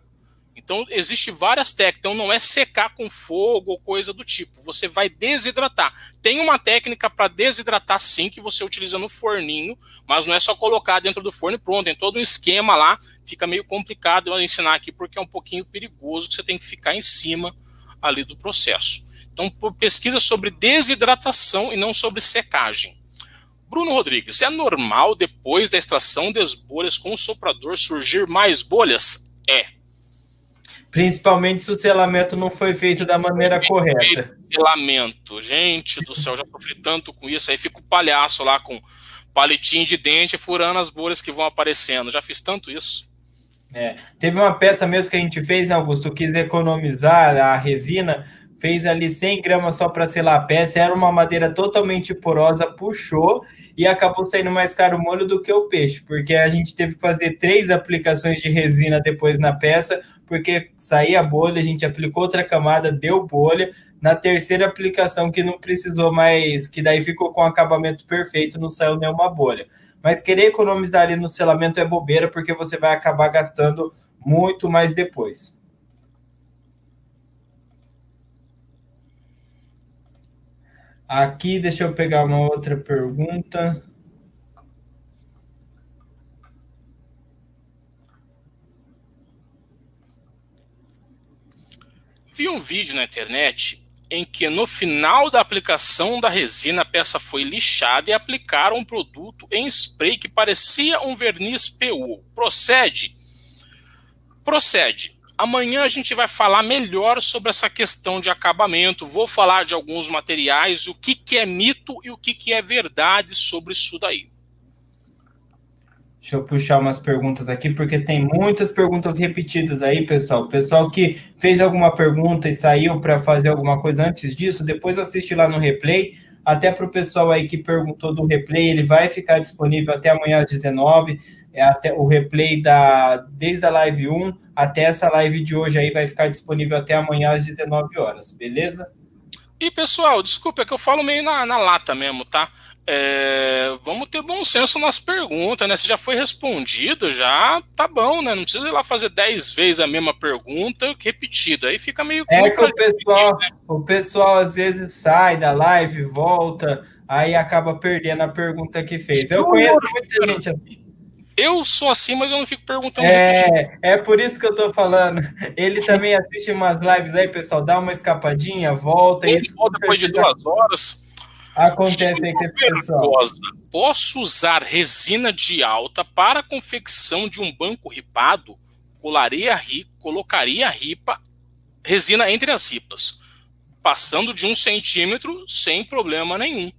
Então, existem várias técnicas. Então, não é secar com fogo ou coisa do tipo. Você vai desidratar. Tem uma técnica para desidratar, sim, que você utiliza no forninho, mas não é só colocar dentro do forno e pronto. Tem todo um esquema lá. Fica meio complicado eu ensinar aqui, porque é um pouquinho perigoso, que você tem que ficar em cima ali do processo. Então, pesquisa sobre desidratação e não sobre secagem. Bruno Rodrigues, é normal, depois da extração das bolhas com o soprador, surgir mais bolhas? É. Principalmente se o selamento não foi feito da maneira correta. Selamento. Gente do céu, já sofri tanto com isso. Aí fica o palhaço lá com palitinho de dente furando as bolhas que vão aparecendo. Já fiz tanto isso. Teve uma peça mesmo que a gente fez, né, Augusto? Quis economizar a resina, fez ali 100 gramas só para selar a peça, era uma madeira totalmente porosa, puxou e acabou saindo mais caro o molho do que o peixe, porque a gente teve que fazer 3 aplicações de resina depois na peça, porque saía bolha, a gente aplicou outra camada, deu bolha, na terceira aplicação que não precisou mais, que daí ficou com o acabamento perfeito, não saiu nenhuma bolha. Mas querer economizar ali no selamento é bobeira, porque você vai acabar gastando muito mais depois. Aqui, deixa eu pegar uma outra pergunta. Vi um vídeo na internet em que no final da aplicação da resina a peça foi lixada e aplicaram um produto em spray que parecia um verniz PU. Procede? Procede. Amanhã a gente vai falar melhor sobre essa questão de acabamento. Vou falar de alguns materiais, o que é mito e o que é verdade sobre isso daí. Deixa eu puxar umas perguntas aqui, porque tem muitas perguntas repetidas aí, pessoal. Pessoal que fez alguma pergunta e saiu para fazer alguma coisa antes disso, depois assiste lá no replay. Até para o pessoal aí que perguntou do replay, ele vai ficar disponível até amanhã às 19. Até o replay desde a live 1 até essa live de hoje aí vai ficar disponível até amanhã às 19 horas, beleza? E pessoal, desculpa, é que eu falo meio na lata mesmo, tá? Vamos ter bom senso nas perguntas, né? Se já foi respondido, já tá bom, né? Não precisa ir lá fazer 10 vezes a mesma pergunta repetida. Aí fica meio... É que o pessoal às vezes sai da live, volta, aí acaba perdendo a pergunta que fez. Eu conheço muita gente assim. Eu sou assim, mas eu não fico perguntando. É por isso que eu tô falando. Ele também assiste umas lives aí, pessoal, dá uma escapadinha, volta. Ele volta depois de 2 horas. Acontece aí com esse pessoal. Posso usar resina de alta para a confecção de um banco ripado? Colocaria a resina entre as ripas, passando de 1 centímetro sem problema nenhum.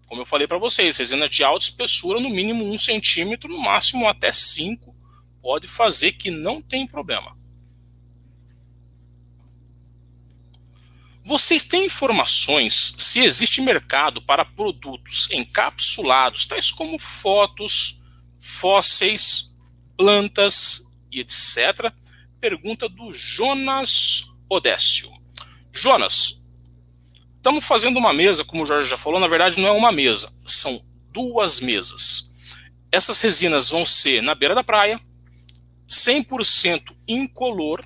Como eu falei para vocês, resina de alta espessura, no mínimo 1 centímetro, no máximo até 5, pode fazer que não tem problema. Vocês têm informações se existe mercado para produtos encapsulados, tais como fotos, fósseis, plantas e etc? Pergunta do Jonas Odécio. Jonas, estamos fazendo uma mesa, como o Jorge já falou, na verdade não é uma mesa, são 2 mesas. Essas resinas vão ser na beira da praia, 100% incolor,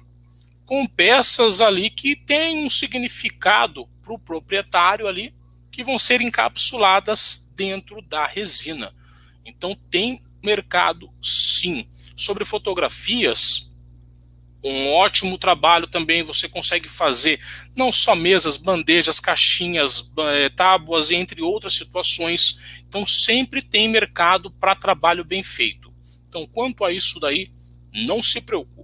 com peças ali que têm um significado para o proprietário ali, que vão ser encapsuladas dentro da resina. Então tem mercado sim. Sobre fotografias, um ótimo trabalho também você consegue fazer, não só mesas, bandejas, caixinhas, tábuas, entre outras situações. Então sempre tem mercado para trabalho bem feito. Então quanto a isso daí, não se preocupa.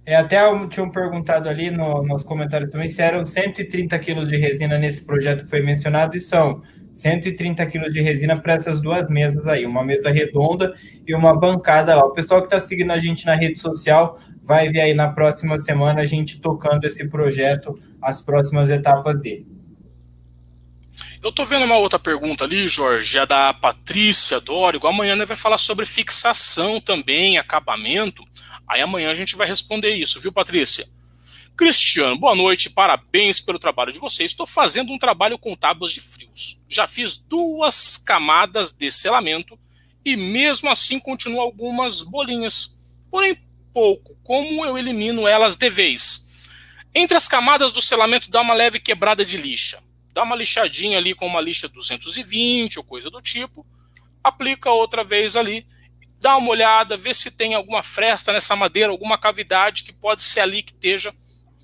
Até tinham perguntado ali nos comentários também se eram 130 quilos de resina nesse projeto que foi mencionado, e são 130 quilos de resina para essas duas mesas aí, uma mesa redonda e uma bancada lá. O pessoal que está seguindo a gente na rede social vai ver aí na próxima semana a gente tocando esse projeto, as próximas etapas dele. Eu tô vendo uma outra pergunta ali, Jorge, a da Patrícia Dórigo. Amanhã vai falar sobre fixação também, acabamento. Aí amanhã a gente vai responder isso, viu, Patrícia? Cristiano, boa noite, parabéns pelo trabalho de vocês. Estou fazendo um trabalho com tábuas de frios. Já fiz 2 camadas de selamento e mesmo assim continuam algumas bolinhas. Porém, pouco. Como eu elimino elas de vez? Entre as camadas do selamento dá uma leve quebrada de lixa. Dá uma lixadinha ali com uma lixa 220 ou coisa do tipo. Aplica outra vez ali. Dá uma olhada, vê se tem alguma fresta nessa madeira, alguma cavidade que pode ser ali que esteja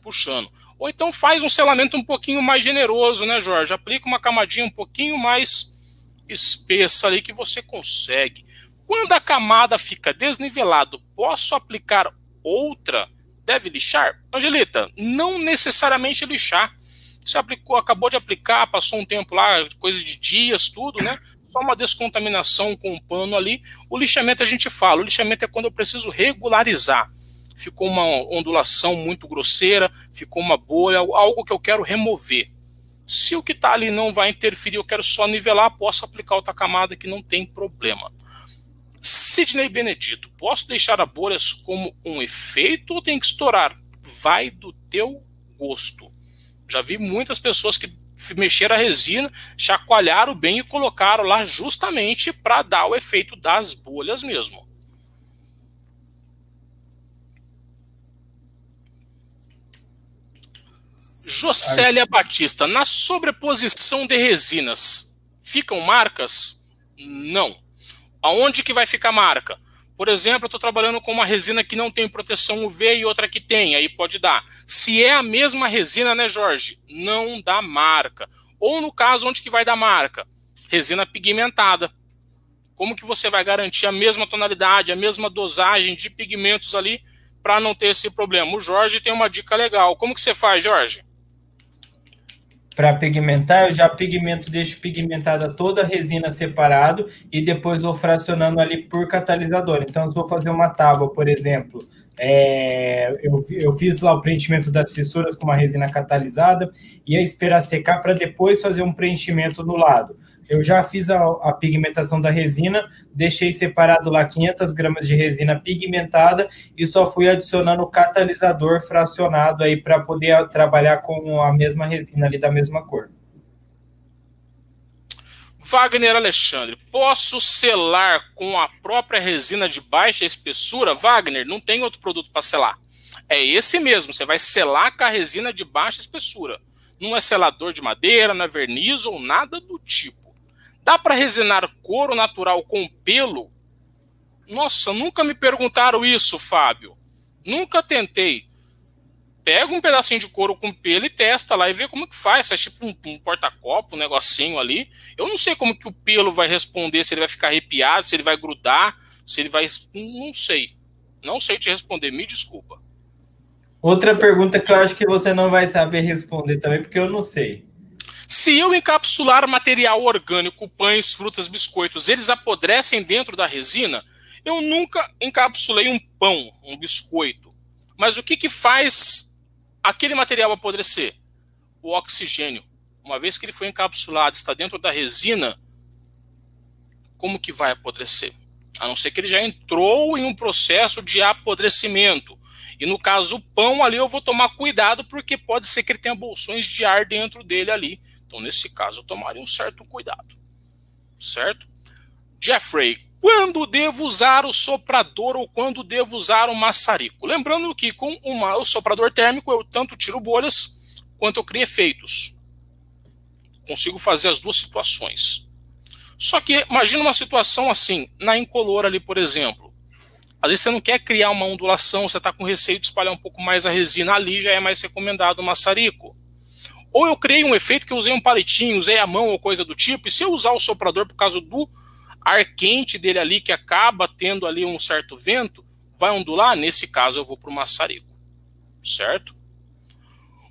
puxando. Ou então faz um selamento um pouquinho mais generoso, né, Jorge? Aplica uma camadinha um pouquinho mais espessa ali que você consegue. Quando a camada fica desnivelada, posso aplicar outra? Deve lixar? Angelita, não necessariamente lixar. Você aplicou, acabou de aplicar, passou um tempo lá, coisa de dias, tudo, né? Só uma descontaminação com um pano ali. O lixamento a gente fala, o lixamento é quando eu preciso regularizar. Ficou uma ondulação muito grosseira, ficou uma bolha, algo que eu quero remover. Se o que está ali não vai interferir, eu quero só nivelar, posso aplicar outra camada que não tem problema. Sidney Benedito, posso deixar as bolhas como um efeito ou tem que estourar? Vai do teu gosto. Já vi muitas pessoas que mexeram a resina, chacoalharam bem e colocaram lá justamente para dar o efeito das bolhas mesmo. Jocélia Batista, na sobreposição de resinas, ficam marcas? Não. Aonde que vai ficar marca? Por exemplo, eu estou trabalhando com uma resina que não tem proteção UV e outra que tem, aí pode dar. Se é a mesma resina, né, Jorge? Não dá marca. Ou no caso, onde que vai dar marca? Resina pigmentada. Como que você vai garantir a mesma tonalidade, a mesma dosagem de pigmentos ali para não ter esse problema? O Jorge tem uma dica legal. Como que você faz, Jorge? Para pigmentar, eu já pigmento, deixo pigmentada toda a resina separado e depois vou fracionando ali por catalisador. Então, se vou fazer uma tábua, por exemplo, eu fiz lá o preenchimento das fissuras com uma resina catalisada, ia esperar secar para depois fazer um preenchimento no lado. Eu já fiz a pigmentação da resina, deixei separado lá 500 gramas de resina pigmentada e só fui adicionando o catalisador fracionado aí para poder trabalhar com a mesma resina ali da mesma cor. Wagner Alexandre, posso selar com a própria resina de baixa espessura? Wagner, não tem outro produto para selar. É esse mesmo, você vai selar com a resina de baixa espessura. Não é selador de madeira, não é verniz ou nada do tipo. Dá para resinar couro natural com pelo? Nossa, nunca me perguntaram isso, Fábio. Nunca tentei. Pega um pedacinho de couro com pelo e testa lá e vê como que faz. Faz tipo um porta-copo, um negocinho ali. Eu não sei como que o pelo vai responder, se ele vai ficar arrepiado, se ele vai grudar, se ele vai... Não sei. Não sei te responder, me desculpa. Outra pergunta que eu acho que você não vai saber responder também, porque eu não sei. Se eu encapsular material orgânico, pães, frutas, biscoitos, eles apodrecem dentro da resina? Eu nunca encapsulei um pão, um biscoito. Mas o que faz aquele material apodrecer? O oxigênio. Uma vez que ele foi encapsulado, está dentro da resina, como que vai apodrecer? A não ser que ele já entrou em um processo de apodrecimento. E no caso, o pão ali eu vou tomar cuidado, porque pode ser que ele tenha bolsões de ar dentro dele ali. Então, nesse caso, eu tomaria um certo cuidado. Certo? Jeffrey, quando devo usar o soprador ou quando devo usar o maçarico? Lembrando que com o soprador térmico eu tanto tiro bolhas quanto eu crio efeitos. Consigo fazer as duas situações. Só que imagina uma situação assim, na incolor ali, por exemplo. Às vezes você não quer criar uma ondulação, você está com receio de espalhar um pouco mais a resina ali, já é mais recomendado o maçarico. Ou eu criei um efeito que eu usei um palitinho, usei a mão ou coisa do tipo, e se eu usar o soprador por causa do ar quente dele ali, que acaba tendo ali um certo vento, vai ondular? Nesse caso eu vou para o maçarico. Certo?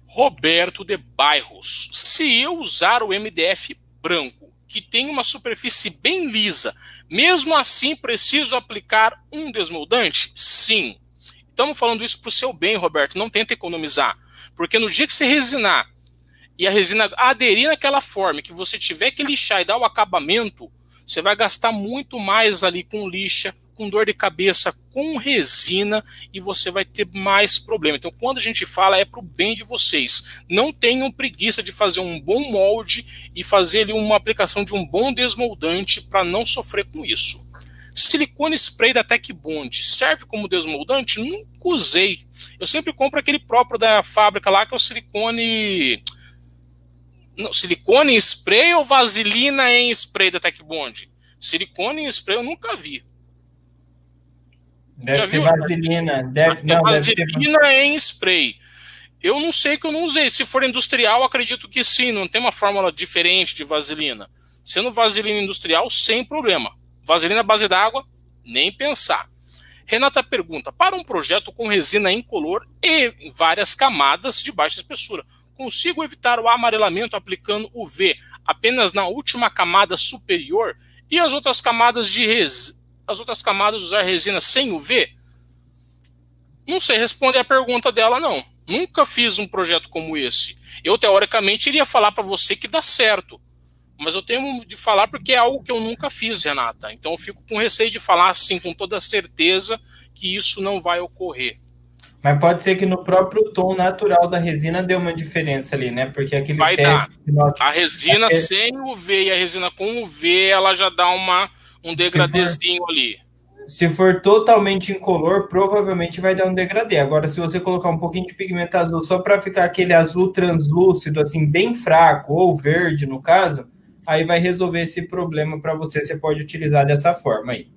Roberto de Bairros. Se eu usar o MDF branco, que tem uma superfície bem lisa, mesmo assim preciso aplicar um desmoldante? Sim. Estamos falando isso para o seu bem, Roberto, não tenta economizar, porque no dia que você resinar e a resina aderir naquela forma que você tiver que lixar e dar o acabamento, você vai gastar muito mais ali com lixa, com dor de cabeça, com resina, e você vai ter mais problema. Então, quando a gente fala, é para o bem de vocês. Não tenham preguiça de fazer um bom molde e fazer ali uma aplicação de um bom desmoldante para não sofrer com isso. Silicone spray da Tec Bond serve como desmoldante? Nunca usei. Eu sempre compro aquele próprio da fábrica lá, que é o silicone... Não, silicone em spray ou vaselina em spray da Tec Bond? Silicone em spray eu nunca vi. Deve ser vaselina. Vaselina em spray. Eu não sei, que eu não usei. Se for industrial, acredito que sim. Não tem uma fórmula diferente de vaselina. Sendo vaselina industrial, sem problema. Vaselina à base d'água, nem pensar. Renata pergunta, para um projeto com resina incolor e várias camadas de baixa espessura, consigo evitar o amarelamento aplicando UV apenas na última camada superior e as outras camadas usar resina sem UV? Não sei responder a pergunta dela, não. Nunca fiz um projeto como esse. Eu, teoricamente, iria falar para você que dá certo. Mas eu tenho de falar porque é algo que eu nunca fiz, Renata. Então eu fico com receio de falar assim com toda certeza que isso não vai ocorrer. Mas pode ser que no próprio tom natural da resina dê uma diferença ali, né? Porque aqueles vai dar. A resina sem UV e a resina com UV, ela já dá um degradezinho ali. Se for totalmente incolor, provavelmente vai dar um degradê. Agora, se você colocar um pouquinho de pigmento azul só para ficar aquele azul translúcido, assim, bem fraco, ou verde, no caso, aí vai resolver esse problema para você. Você pode utilizar dessa forma aí.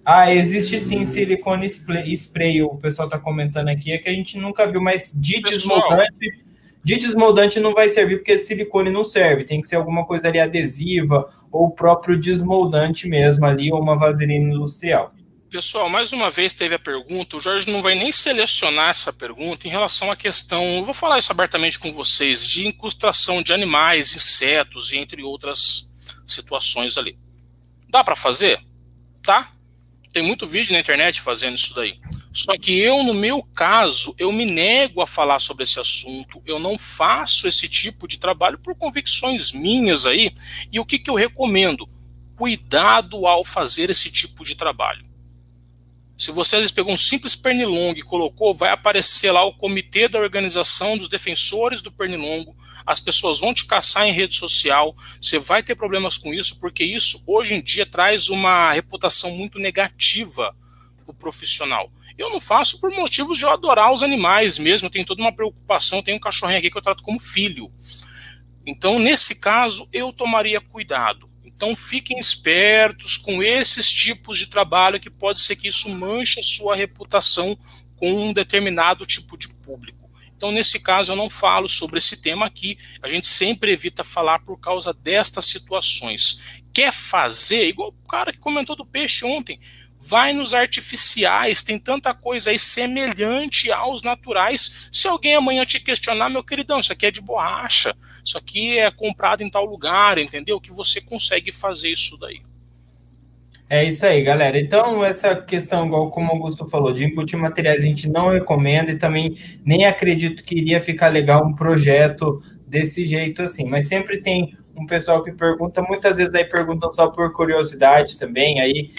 Ah, existe sim silicone spray, o pessoal está comentando aqui, é que a gente nunca viu, mas de desmoldante não vai servir, porque silicone não serve, tem que ser alguma coisa ali adesiva, ou o próprio desmoldante mesmo ali, ou uma vaselina industrial. Pessoal, mais uma vez teve a pergunta, o Jorge não vai nem selecionar essa pergunta em relação à questão, eu vou falar isso abertamente com vocês, de incrustação de animais, insetos, entre outras situações ali. Dá para fazer? Tá? Tem muito vídeo na internet fazendo isso daí. Só que eu, no meu caso, eu me nego a falar sobre esse assunto. Eu não faço esse tipo de trabalho por convicções minhas aí. E o que eu recomendo? Cuidado ao fazer esse tipo de trabalho. Se você às vezes pegou um simples pernilongo e colocou, vai aparecer lá o comitê da organização dos defensores do pernilongo. As pessoas vão te caçar em rede social, você vai ter problemas com isso, porque isso hoje em dia traz uma reputação muito negativa para o profissional. Eu não faço por motivos de eu adorar os animais mesmo, eu tenho toda uma preocupação, eu tenho um cachorrinho aqui que eu trato como filho. Então, nesse caso, eu tomaria cuidado. Então, fiquem espertos com esses tipos de trabalho, que pode ser que isso manche a sua reputação com um determinado tipo de público. Então, nesse caso, eu não falo sobre esse tema aqui. A gente sempre evita falar por causa destas situações. Quer fazer? Igual o cara que comentou do peixe ontem. Vai nos artificiais. Tem tanta coisa aí semelhante aos naturais. Se alguém amanhã te questionar, meu queridão, isso aqui é de borracha. Isso aqui é comprado em tal lugar, entendeu? Que você consegue fazer isso daí. É isso aí, galera. Então, essa questão, igual como o Augusto falou, de input materiais a gente não recomenda e também nem acredito que iria ficar legal um projeto desse jeito assim. Mas sempre tem um pessoal que pergunta, muitas vezes aí perguntam só por curiosidade também, aí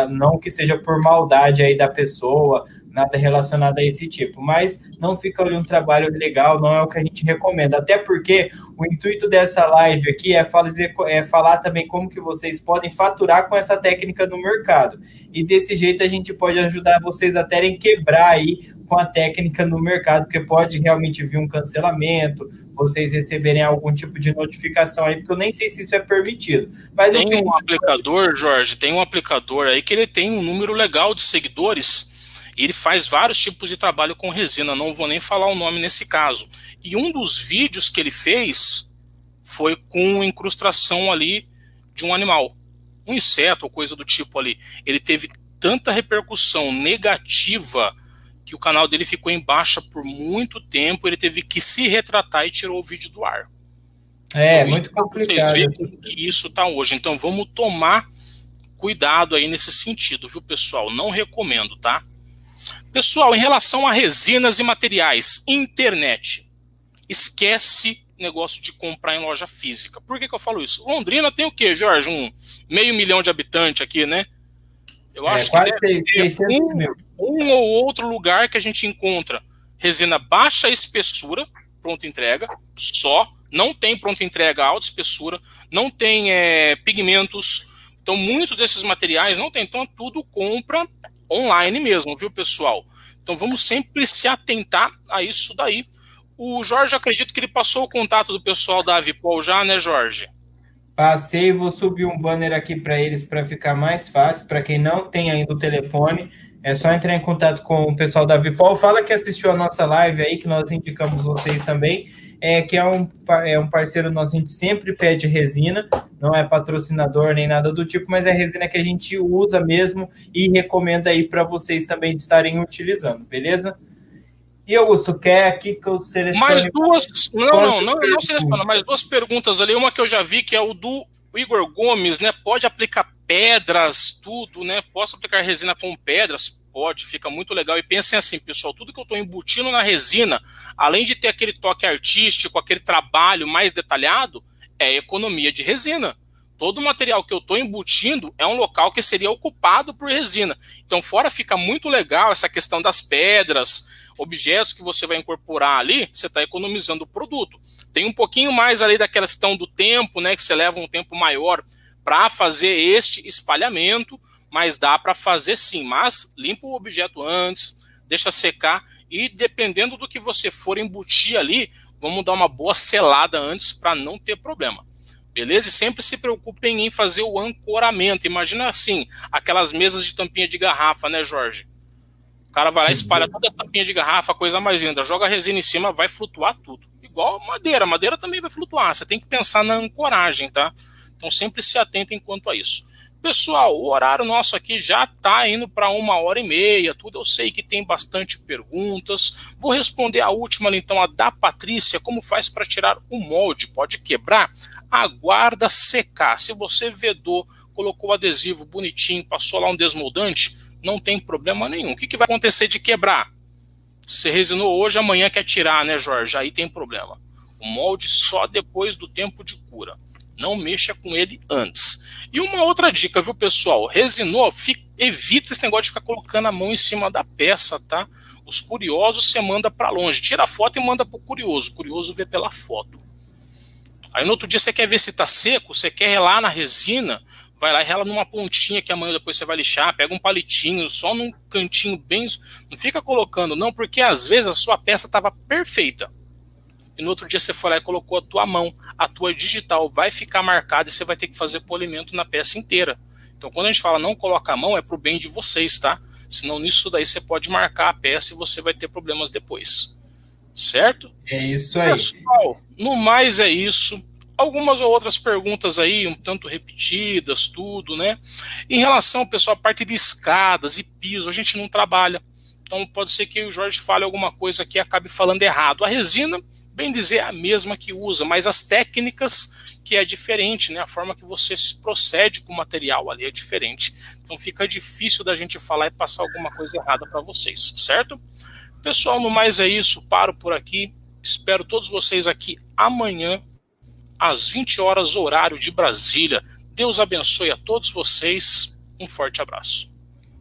não que seja por maldade aí da pessoa, nada relacionado a esse tipo, mas não fica ali um trabalho legal, não é o que a gente recomenda, até porque o intuito dessa live aqui é falar também como que vocês podem faturar com essa técnica no mercado, e desse jeito a gente pode ajudar vocês a terem quebrar aí com a técnica no mercado, porque pode realmente vir um cancelamento, vocês receberem algum tipo de notificação aí, porque eu nem sei se isso é permitido. Mas tem um aplicador, Jorge, tem um aplicador aí que ele tem um número legal de seguidores, e ele faz vários tipos de trabalho com resina, não vou nem falar o nome nesse caso. E um dos vídeos que ele fez foi com incrustação ali de um animal, um inseto ou coisa do tipo ali. Ele teve tanta repercussão negativa que o canal dele ficou em baixa por muito tempo, ele teve que se retratar e tirou o vídeo do ar. É, Então, muito para vocês complicado. verem que isso está hoje. Então, vamos tomar cuidado aí nesse sentido, viu, pessoal? Não recomendo, tá? Pessoal, em relação a resinas e materiais, internet, esquece negócio de comprar em loja física. Por que eu falo isso? Londrina tem o quê, Jorge? 500 mil de habitantes aqui, né? Eu acho que Quase deve ter 600 mil. um ou outro lugar que a gente encontra resina baixa espessura, pronta entrega, só. Não tem pronta entrega alta espessura, não tem pigmentos. Então, muitos desses materiais não tem. Então, tudo compra online mesmo, viu, pessoal? Então, vamos sempre se atentar a isso daí. O Jorge, acredito que ele passou o contato do pessoal da Avipol já, né, Jorge? Passei, vou subir um banner aqui para eles para ficar mais fácil. Para quem não tem ainda o telefone, é só entrar em contato com o pessoal da Vipol. Fala que assistiu a nossa live aí, que nós indicamos vocês também. Que é um parceiro nosso, a gente sempre pede resina, não é patrocinador nem nada do tipo, mas é resina que a gente usa mesmo e recomenda aí para vocês também estarem utilizando, beleza? E Augusto, quer aqui que eu selecione... Mais duas... Não seleciona, mais duas perguntas ali. Uma que eu já vi, que é o do Igor Gomes, né? Pode aplicar pedras, tudo, né? Posso aplicar resina com pedras? Pode, fica muito legal. E pensem assim, pessoal, tudo que eu estou embutindo na resina, além de ter aquele toque artístico, aquele trabalho mais detalhado, é economia de resina. Todo o material que eu estou embutindo é um local que seria ocupado por resina. Então, fora fica muito legal essa questão das pedras, objetos que você vai incorporar ali, você está economizando o produto. Tem um pouquinho mais ali da questão do tempo, né, que você leva um tempo maior para fazer este espalhamento, mas dá para fazer sim. Mas limpa o objeto antes, deixa secar e dependendo do que você for embutir ali, vamos dar uma boa selada antes para não ter problema. Beleza? E sempre se preocupem em fazer o ancoramento. Imagina assim, aquelas mesas de tampinha de garrafa, né, Jorge? O cara vai lá e espalha toda a tampinha de garrafa, coisa mais linda, joga a resina em cima, vai flutuar tudo. Igual madeira, madeira também vai flutuar. Você tem que pensar na ancoragem, tá? Então sempre se atentem quanto a isso. Pessoal, o horário nosso aqui já está indo para 1h30, tudo. Eu sei que tem bastante perguntas. Vou responder a última, então, a da Patrícia. Como faz para tirar o molde? Pode quebrar? Aguarda secar. Se você vedou, colocou o adesivo bonitinho, passou lá um desmoldante, não tem problema nenhum. O que vai acontecer de quebrar? Você resinou hoje, amanhã quer tirar, né, Jorge? Aí tem problema. O molde só depois do tempo de cura. Não mexa com ele antes. E uma outra dica, viu, pessoal? Resinou, evita esse negócio de ficar colocando a mão em cima da peça, tá? Os curiosos você manda para longe. Tira a foto e manda para o curioso. O curioso vê pela foto. Aí no outro dia você quer ver se está seco, você quer relar na resina, vai lá e rela numa pontinha que amanhã depois você vai lixar, pega um palitinho, só num cantinho bem... Não fica colocando não, porque às vezes a sua peça estava perfeita. E no outro dia você foi lá e colocou a tua mão, a tua digital vai ficar marcada e você vai ter que fazer polimento na peça inteira. Então quando a gente fala não coloca a mão, é pro bem de vocês, tá? Senão nisso daí você pode marcar a peça e você vai ter problemas depois. Certo? É isso aí. Pessoal, no mais é isso. Algumas ou outras perguntas aí, um tanto repetidas, tudo, né? Em relação, pessoal, à parte de escadas e piso, a gente não trabalha. Então pode ser que o Jorge fale alguma coisa aqui e acabe falando errado. A resina, bem dizer, é a mesma que usa, mas as técnicas que é diferente, né? A forma que você se procede com o material ali é diferente. Então fica difícil da gente falar e passar alguma coisa errada para vocês, certo? Pessoal, no mais é isso, paro por aqui. Espero todos vocês aqui amanhã, às 20 horas, horário de Brasília. Deus abençoe a todos vocês. Um forte abraço.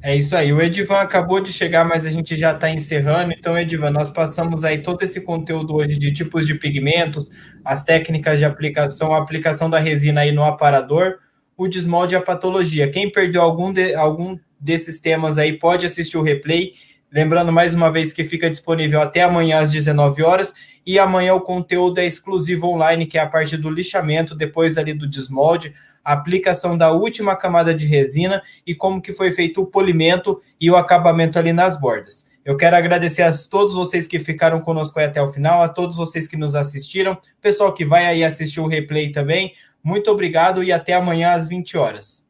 É isso aí. O Edivan acabou de chegar, mas a gente já está encerrando. Então, Edivan, nós passamos aí todo esse conteúdo hoje de tipos de pigmentos, as técnicas de aplicação, a aplicação da resina aí no aparador, o desmolde e a patologia. Quem perdeu algum desses temas aí pode assistir o replay. Lembrando mais uma vez que fica disponível até amanhã às 19 horas e amanhã o conteúdo é exclusivo online, que é a parte do lixamento, depois ali do desmolde, a aplicação da última camada de resina e como que foi feito o polimento e o acabamento ali nas bordas. Eu quero agradecer a todos vocês que ficaram conosco aí até o final, a todos vocês que nos assistiram, pessoal que vai aí assistir o replay também, muito obrigado e até amanhã às 20 horas.